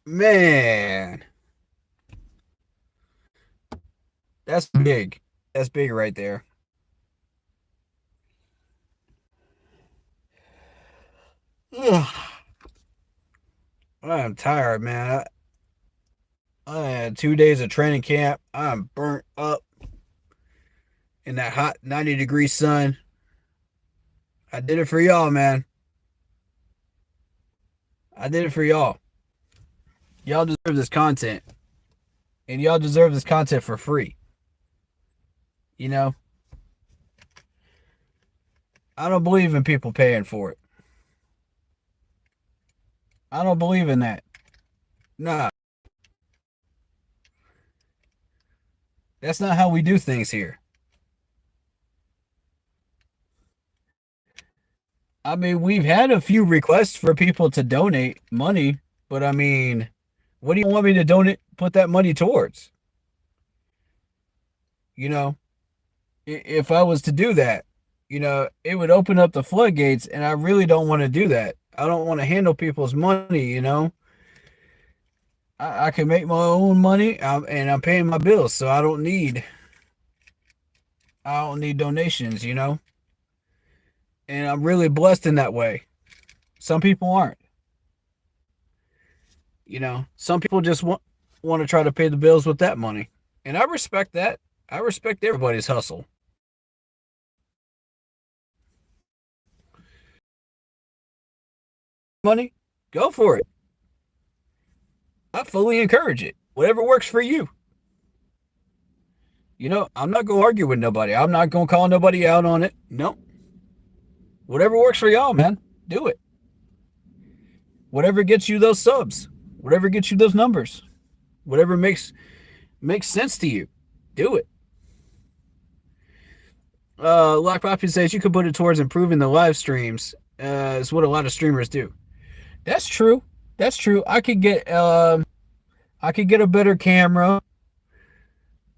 Man. That's big. That's big right there. I'm tired, man. I had 2 days of training camp. I'm burnt up in that hot 90-degree sun. I did it for y'all, man. I did it for y'all. Y'all deserve this content. And y'all deserve this content for free. You know? I don't believe in people paying for it. I don't believe in that. Nah. That's not how we do things here. I mean, we've had a few requests for people to donate money, but I mean, what do you want me to put that money towards? You know, if I was to do that, it would open up the floodgates, and I really don't want to do that. I don't want to handle people's money, I can make my own money, and I'm paying my bills, so I don't need donations, And I'm really blessed in that way. Some people aren't. Some people just want to try to pay the bills with that money. And I respect that. I respect everybody's hustle. money, go for it. I fully encourage it. Whatever works for you. I'm not going to argue with nobody. I'm not going to call nobody out on it. No. Whatever works for y'all, man, do it. Whatever gets you those subs, whatever gets you those numbers, whatever makes sense to you, do it. Lock Poppy says you could put it towards improving the live streams. Is what a lot of streamers do. That's true. That's true. I could get a better camera.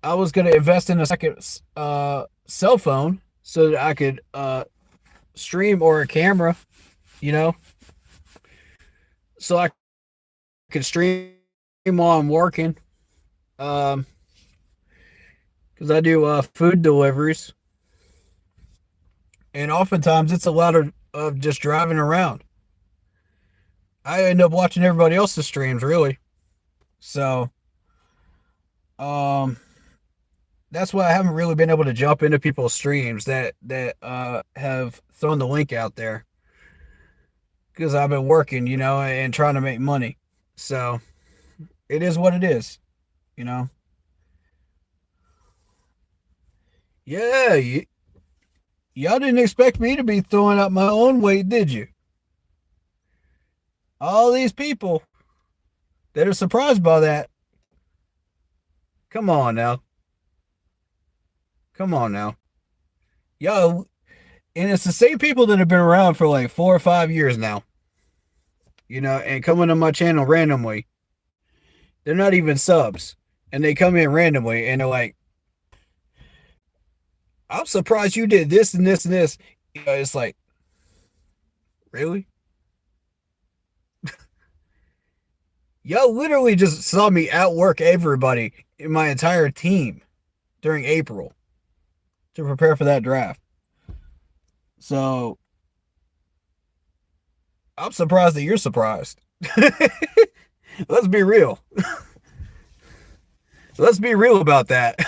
I was gonna invest in a second cell phone so that I could stream, or a camera, so I could stream while I'm working. Because I do food deliveries, and oftentimes it's a lot of just driving around. I end up watching everybody else's streams, really. So, that's why I haven't really been able to jump into people's streams that have thrown the link out there, because I've been working, and trying to make money. So it is what it is, Yeah, y'all didn't expect me to be throwing out my own weight, did you? All these people that are surprised by that. Come on now. Come on now. Yo, and it's the same people that have been around for like 4 or 5 years now. And coming on my channel randomly. They're not even subs. And they come in randomly and they're like, I'm surprised you did this and this and this. It's like, really? Y'all literally just saw me outwork everybody in my entire team during April to prepare for that draft. So I'm surprised that you're surprised. Let's be real. Let's be real about that.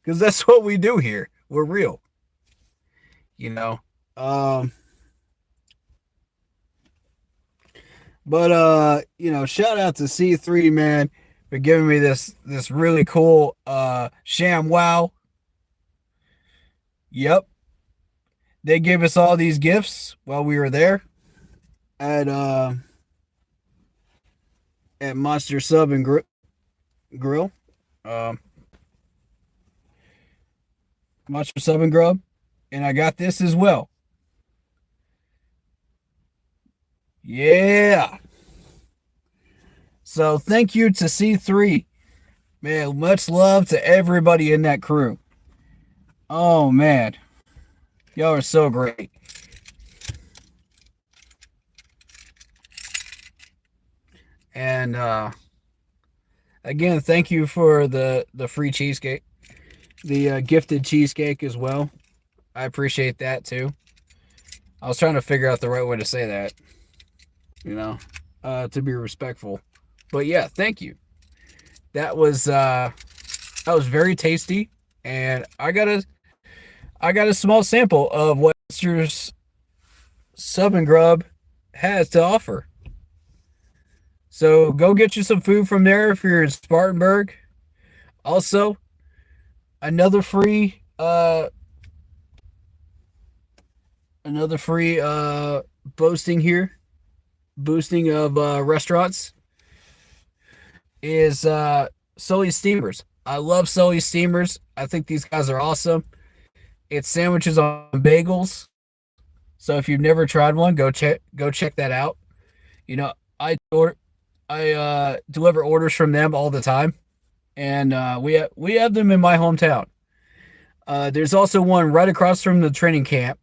Because that's what we do here. We're real. But shout out to C3, man, for giving me this really cool Sham Wow. Yep. They gave us all these gifts while we were there at Monster Sub and Grill. Monster Sub and Grub. And I got this as well. Yeah. So thank you to C3. Man, much love to everybody in that crew. Oh, man. Y'all are so great. And again, thank you for the free cheesecake. The gifted cheesecake as well. I appreciate that too. I was trying to figure out the right way to say that. To be respectful. But yeah, thank you. That was very tasty, and I got a small sample of what Monster's Sub and Grub has to offer. So go get you some food from there if you're in Spartanburg. Also, another free boosting of restaurants is Sully's Steamers. I love Sully's Steamers. I think these guys are awesome. It's sandwiches on bagels. So if you've never tried one, go check that out. I deliver orders from them all the time, and we have them in my hometown. There's also one right across from the training camp.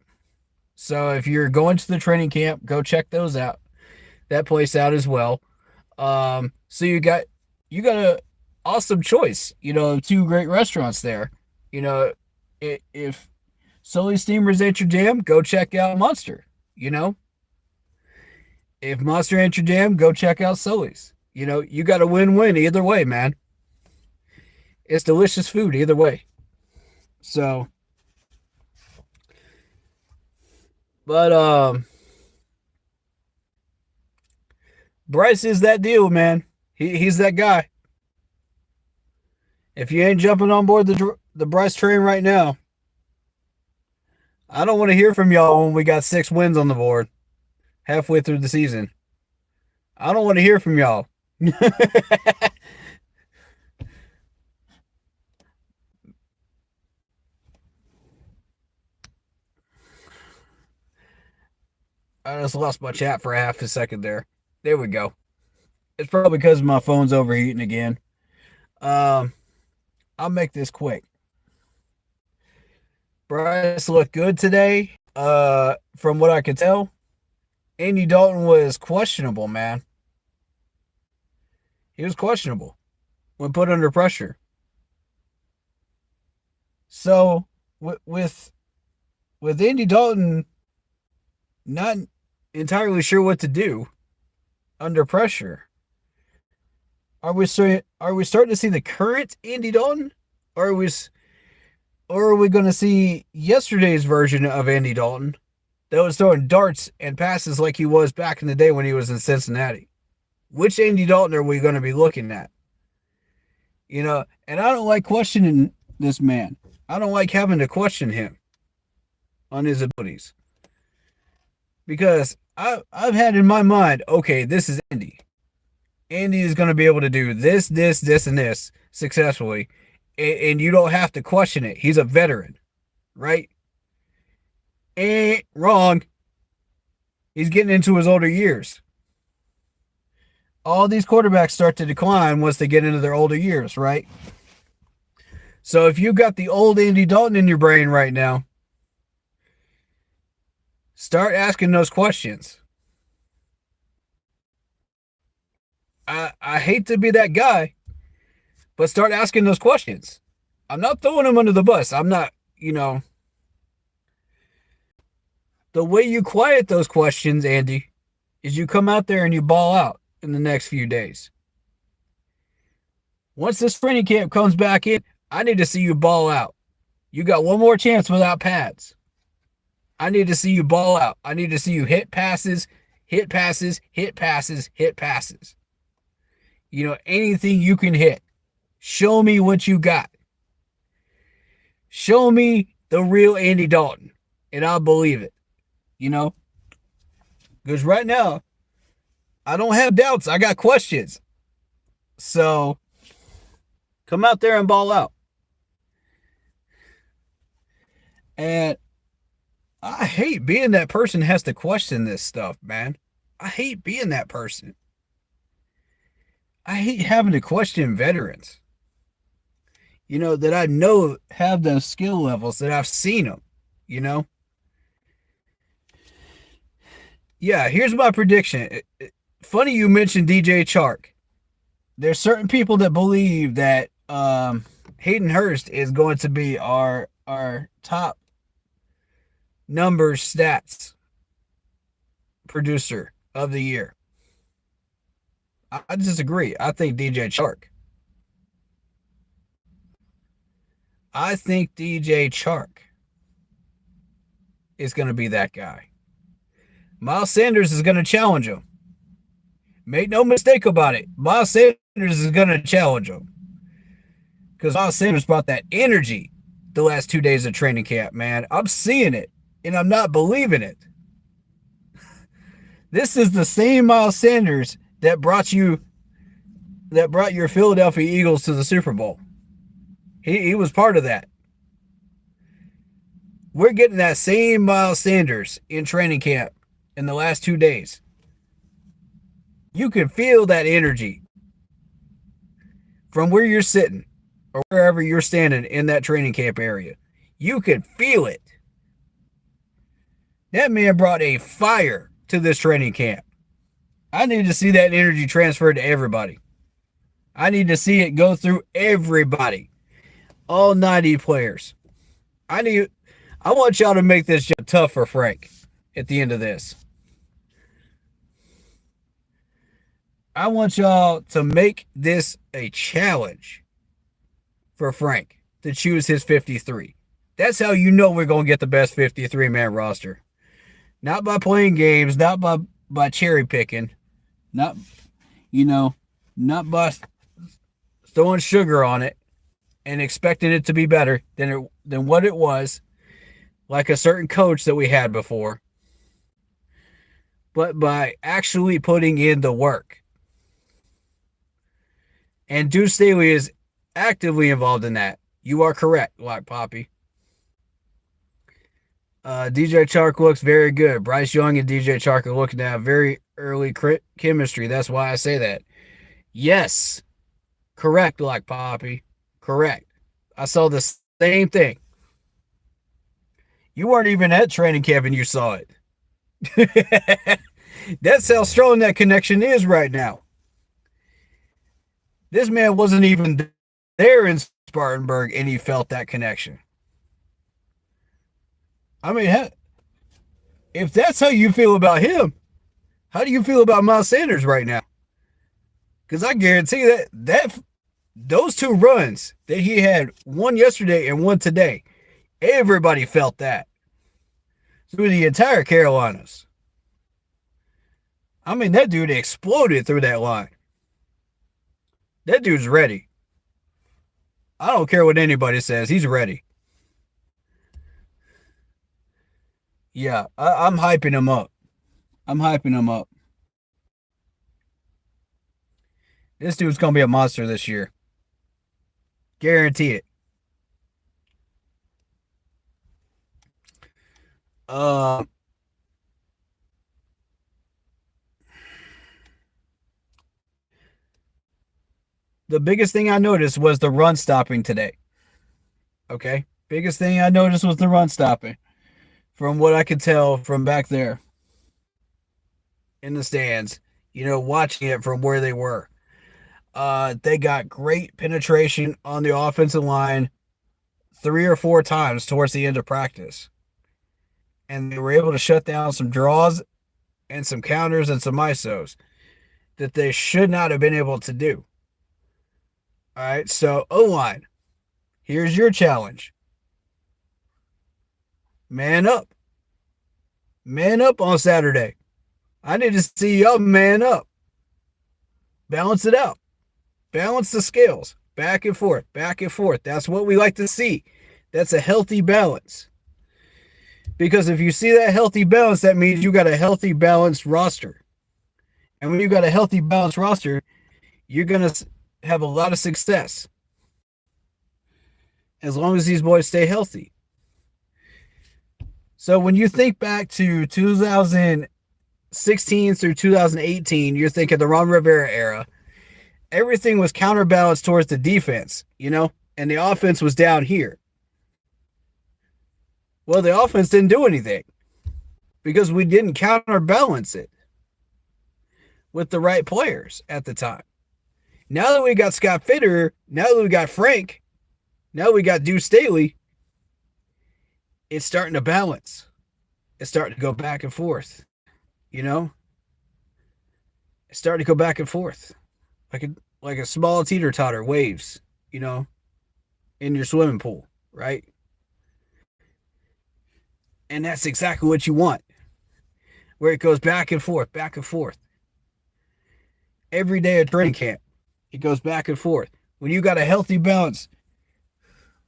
So if you're going to the training camp, go check that place out as well. So you got a awesome choice, 2 great restaurants there. If Sully Steamers ain't your jam, go check out Monster. If Monster ain't your jam, go check out Sully's. You got a win-win either way, man. It's delicious food either way. So, but Bryce is that deal, man. He's that guy. If you ain't jumping on board the Bryce train right now, I don't want to hear from y'all when we got 6 wins on the board halfway through the season. I don't want to hear from y'all. I just lost my chat for half a second there. There we go. It's probably because my phone's overheating again. I'll make this quick. Bryce looked good today. From what I could tell, Andy Dalton was questionable, man. He was questionable when put under pressure. So with Andy Dalton not entirely sure what to do under pressure, are we starting to see the current Andy Dalton, or are we going to see yesterday's version of Andy Dalton that was throwing darts and passes like he was back in the day when he was in Cincinnati? Which Andy Dalton are we going to be looking at? You know, and I don't like questioning this man. I don't like having to question him on his abilities. Because I've had in my mind, okay, this is Andy. Andy is going to be able to do this, and this successfully. And you don't have to question it. He's a veteran, right? Wrong. He's getting into his older years. All these quarterbacks start to decline once they get into their older years, right? So if you've got the old Andy Dalton in your brain right now, start asking those questions. I hate to be that guy, but start asking those questions. I'm not throwing him under the bus. I'm not, the way you quiet those questions, Andy, is you come out there and you ball out in the next few days. Once this training camp comes back in, I need to see you ball out. You got one more chance without pads. I need to see you ball out. I need to see you hit passes, hit passes, hit passes, hit passes. Anything you can hit. Show me what you got. Show me the real Andy Dalton, and I'll believe it. Because right now, I don't have doubts. I got questions. So, come out there and ball out. And I hate being that person who has to question this stuff, man. I hate being that person. I hate having to question veterans. That I know have those skill levels, that I've seen them, Yeah, here's my prediction. Funny you mentioned DJ Chark. There's certain people that believe that Hayden Hurst is going to be our top numbers stats producer of the year. I disagree. I think DJ Chark. I think DJ Chark is going to be that guy. Miles Sanders is going to challenge him. Make no mistake about it. Miles Sanders is going to challenge him. Because Miles Sanders brought that energy the last 2 days of training camp, man. I'm seeing it, and I'm not believing it. This is the same Miles Sanders that brought your Philadelphia Eagles to the Super Bowl. He was part of that. We're getting that same Miles Sanders in training camp in the last 2 days. You can feel that energy from where you're sitting or wherever you're standing in that training camp area. You can feel it. That man brought a fire to this training camp. I need to see that energy transferred to everybody. I need to see it go through everybody. All 90 players. I want y'all to make this job tough for Frank at the end of this. I want y'all to make this a challenge for Frank to choose his 53. That's how you know we're going to get the best 53-man roster. Not by playing games, not by cherry picking. Not, you know, not by throwing sugar on it and expecting it to be better than what it was, like a certain coach that we had before, but by actually putting in the work. And Deuce Staley is actively involved in that. You are correct, Black Poppy. DJ Chark looks very good. Bryce Young and DJ Chark are looking to have very early chemistry. That's why I say that. Yes. Correct, Black Poppy. Correct. I saw the same thing. You weren't even at training camp and you saw it. That's how strong that connection is right now. This man wasn't even there in Spartanburg and he felt that connection. I mean, if that's how you feel about him, how do you feel about Miles Sanders right now? Because I guarantee that those two runs that he had, one yesterday and one today, everybody felt that through the entire Carolinas. I mean, that dude exploded through that line. That dude's ready. I don't care what anybody says. He's ready. Yeah, I'm hyping him up. I'm hyping him up. This dude's going to be a monster this year. Guarantee it. The biggest thing I noticed was the run stopping today. Okay? Biggest thing I noticed was the run stopping. From what I could tell from back there in the stands, watching it from where they were. They got great penetration on the offensive line 3 or 4 times towards the end of practice. And they were able to shut down some draws and some counters and some ISOs that they should not have been able to do. All right, so O-line, here's your challenge. Man up. Man up on Saturday. I need to see y'all man up. Balance it out. Balance the scales. Back and forth. Back and forth. That's what we like to see. That's a healthy balance. Because if you see that healthy balance, that means you got a healthy, balanced roster. And when you got a healthy, balanced roster, you're going to have a lot of success. As long as these boys stay healthy. So when you think back to 2016 through 2018, you're thinking the Ron Rivera era. Everything was counterbalanced towards the defense, and the offense was down here. Well, the offense didn't do anything because we didn't counterbalance it with the right players at the time. Now that we got Scott Fitter, now that we got Frank, now we got Deuce Staley, it's starting to balance. It's starting to go back and forth, It's starting to go back and forth. Like a small teeter-totter, waves, in your swimming pool, right? And that's exactly what you want. Where it goes back and forth, back and forth. Every day at training camp, it goes back and forth. When you got a healthy balance,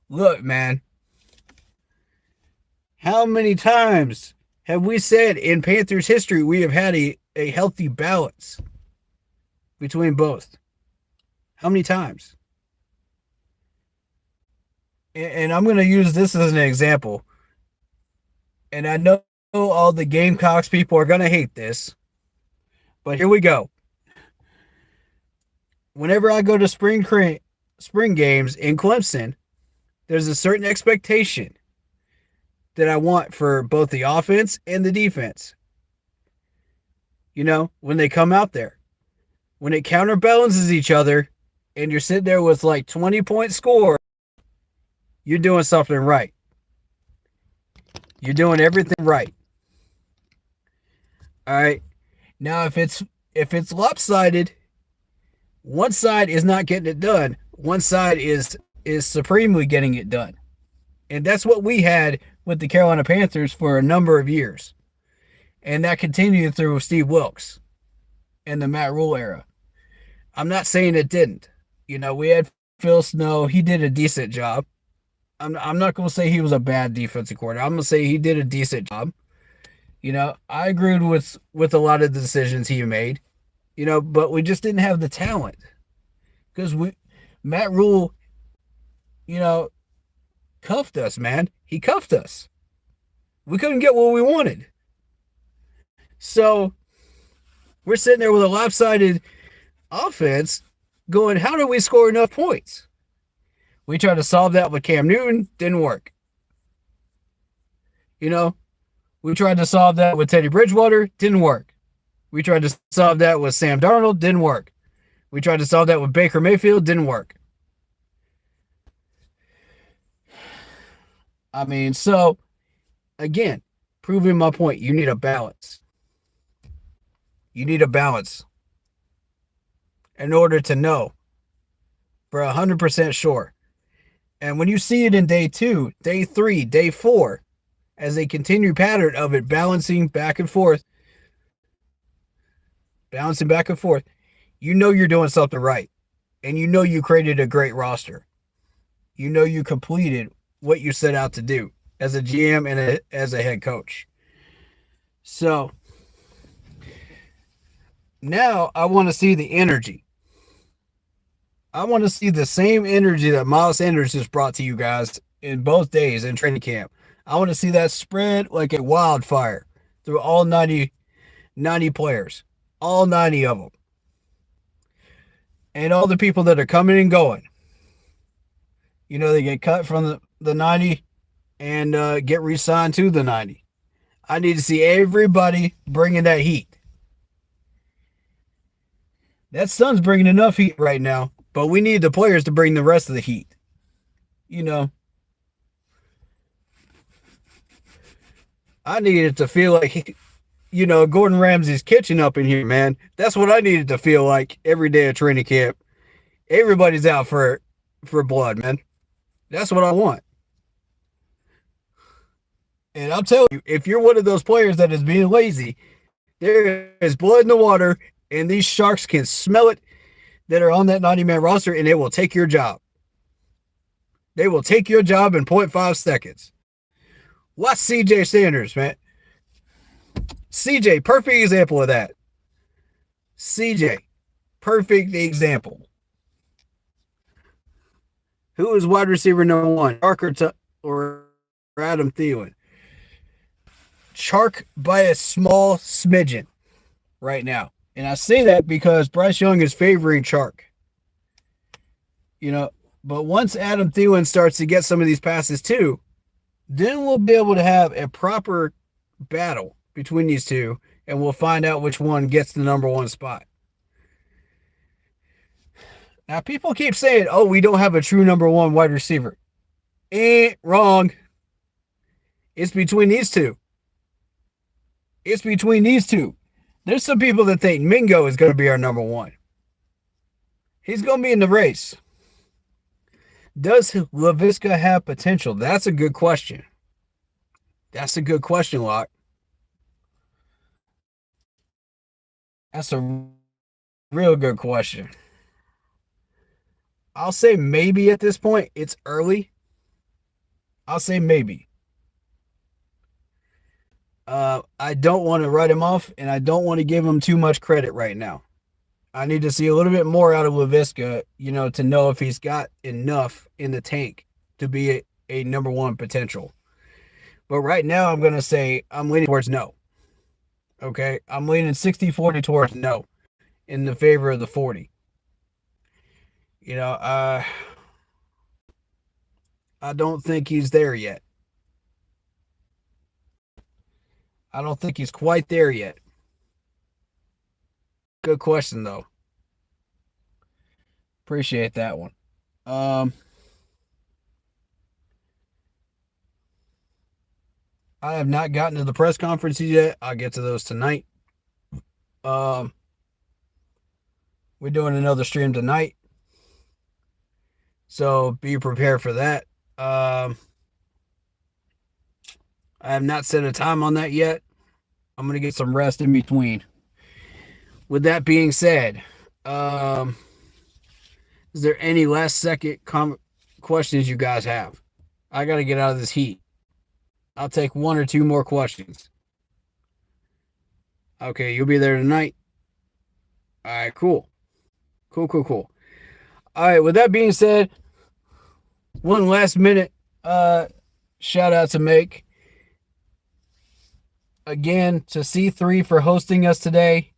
look, man, how many times have we said in Panthers history we have had a healthy balance between both? How many times? And I'm going to use this as an example. And I know all the Gamecocks people are going to hate this. But here we go. Whenever I go to spring games in Clemson, there's a certain expectation that I want for both the offense and the defense. When they come out there. When it counterbalances each other and you're sitting there with like 20-point score, you're doing something right. You're doing everything right. All right. Now, if it's lopsided, one side is not getting it done. One side is supremely getting it done. And that's what we had with the Carolina Panthers for a number of years. And that continued through Steve Wilkes. in the Matt Rule era. I'm not saying it didn't. We had Phil Snow. He did a decent job. I'm not going to say he was a bad defensive coordinator. I'm going to say he did a decent job. I agreed with a lot of the decisions he made. But we just didn't have the talent because Matt Rule, you know, cuffed us, man. He cuffed us. We couldn't get what we wanted. So we're sitting there with a lopsided offense going, how do we score enough points? We tried to solve that with Cam Newton, didn't work. We tried to solve that with Teddy Bridgewater, didn't work. We tried to solve that with Sam Darnold, didn't work. We tried to solve that with Baker Mayfield, didn't work. So, again, proving my point, you need a balance. You need a balance in order to know for 100% sure. And when you see it in day 2, day 3, day 4, as a continued pattern of it balancing back and forth, you know you're doing something right. And you know you created a great roster. You know you completed what you set out to do as a GM and as a head coach. So now I want to see the energy. I want to see the same energy that Miles Sanders just brought to you guys in both days in training camp. I want to see that spread like a wildfire through all 90 players, all 90 of them, and all the people that are coming and going. They get cut from the 90 and get re-signed to the 90. I need to see everybody bringing that heat. That Sun's bringing enough heat right now, but we need the players to bring the rest of the heat. I needed to feel like, Gordon Ramsay's kitchen up in here, man. That's what I needed to feel like every day at training camp. Everybody's out for blood, man. That's what I want. And I'll tell you, if you're one of those players that is being lazy, there is blood in the water, and these sharks can smell it that are on that 90-man roster, and they will take your job. They will take your job in 0.5 seconds. Watch CJ Sanders, man. CJ, perfect example of that. CJ, perfect example. Who is wide receiver number 1? Chark or Adam Thielen? Chark by a small smidgen right now. And I say that because Bryce Young is favoring Chark. But once Adam Thielen starts to get some of these passes too, then we'll be able to have a proper battle between these two, and we'll find out which one gets the number 1 spot. Now, people keep saying, oh, we don't have a true number 1 wide receiver. Wrong. It's between these two. There's some people that think Mingo is going to be our number 1. He's going to be in the race. Does Laviska have potential? That's a good question. Locke. That's a real good question. I'll say maybe at this point. It's early. I'll say maybe. I don't want to write him off, and I don't want to give him too much credit right now. I need to see a little bit more out of Laviska, to know if he's got enough in the tank to be a number 1 potential. But right now, I'm going to say I'm leaning towards no. Okay? I'm leaning 60-40 towards no in the favor of the 40. I don't think he's there yet. I don't think he's quite there yet. Good question, though. Appreciate that one. I have not gotten to the press conferences yet. I'll get to those tonight. We're doing another stream tonight, so be prepared for that. I have not set a time on that yet. I'm going to get some rest in between. with that being said, is there any last second questions you guys have? I got to get out of this heat. I'll take one or two more questions. Okay, you'll be there tonight. All right, cool. Cool. All right, with that being said, one last minute shout out to make. Again, to C3 for hosting us today.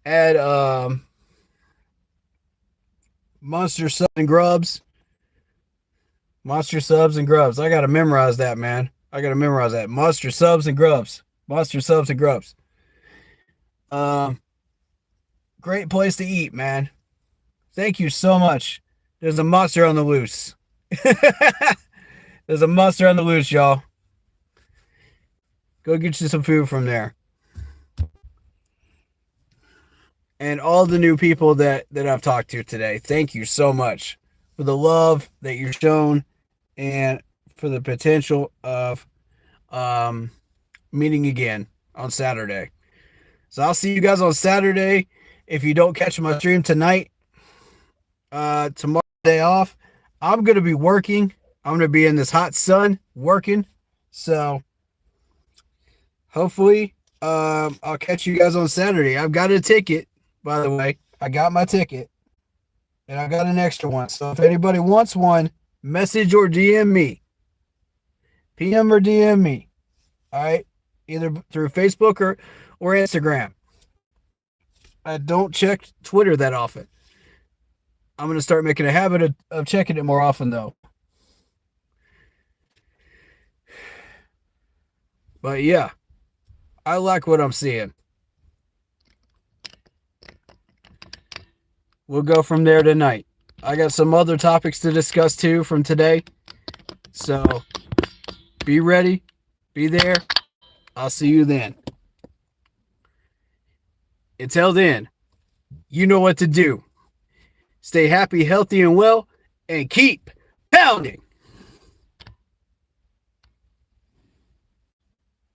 At Monster Subs and Grubs. Monster Subs and Grubs. I gotta memorize that, man. I gotta memorize that. Monster Subs and Grubs. Monster Subs and Grubs. Great place to eat, man. Thank you so much. There's a monster on the loose. There's a monster on the loose, y'all. Go get you some food from there. And all the new people that I've talked to today, thank you so much for the love that you've shown and for the potential of meeting again on Saturday. So I'll see you guys on Saturday. If you don't catch my stream tonight, tomorrow day off, I'm going to be working. I'm going to be in this hot sun working. So hopefully I'll catch you guys on Saturday. I've got a ticket, by the way. I got my ticket and I got an extra one. So if anybody wants one, message or DM me. PM or DM me. All right. Either through Facebook or Instagram. I don't check Twitter that often. I'm going to start making a habit of checking it more often, though. But yeah, I like what I'm seeing. We'll go from there tonight. I got some other topics to discuss too from today. So be ready. Be there. I'll see you then. Until then, you know what to do. Stay happy, healthy, and well, and keep pounding.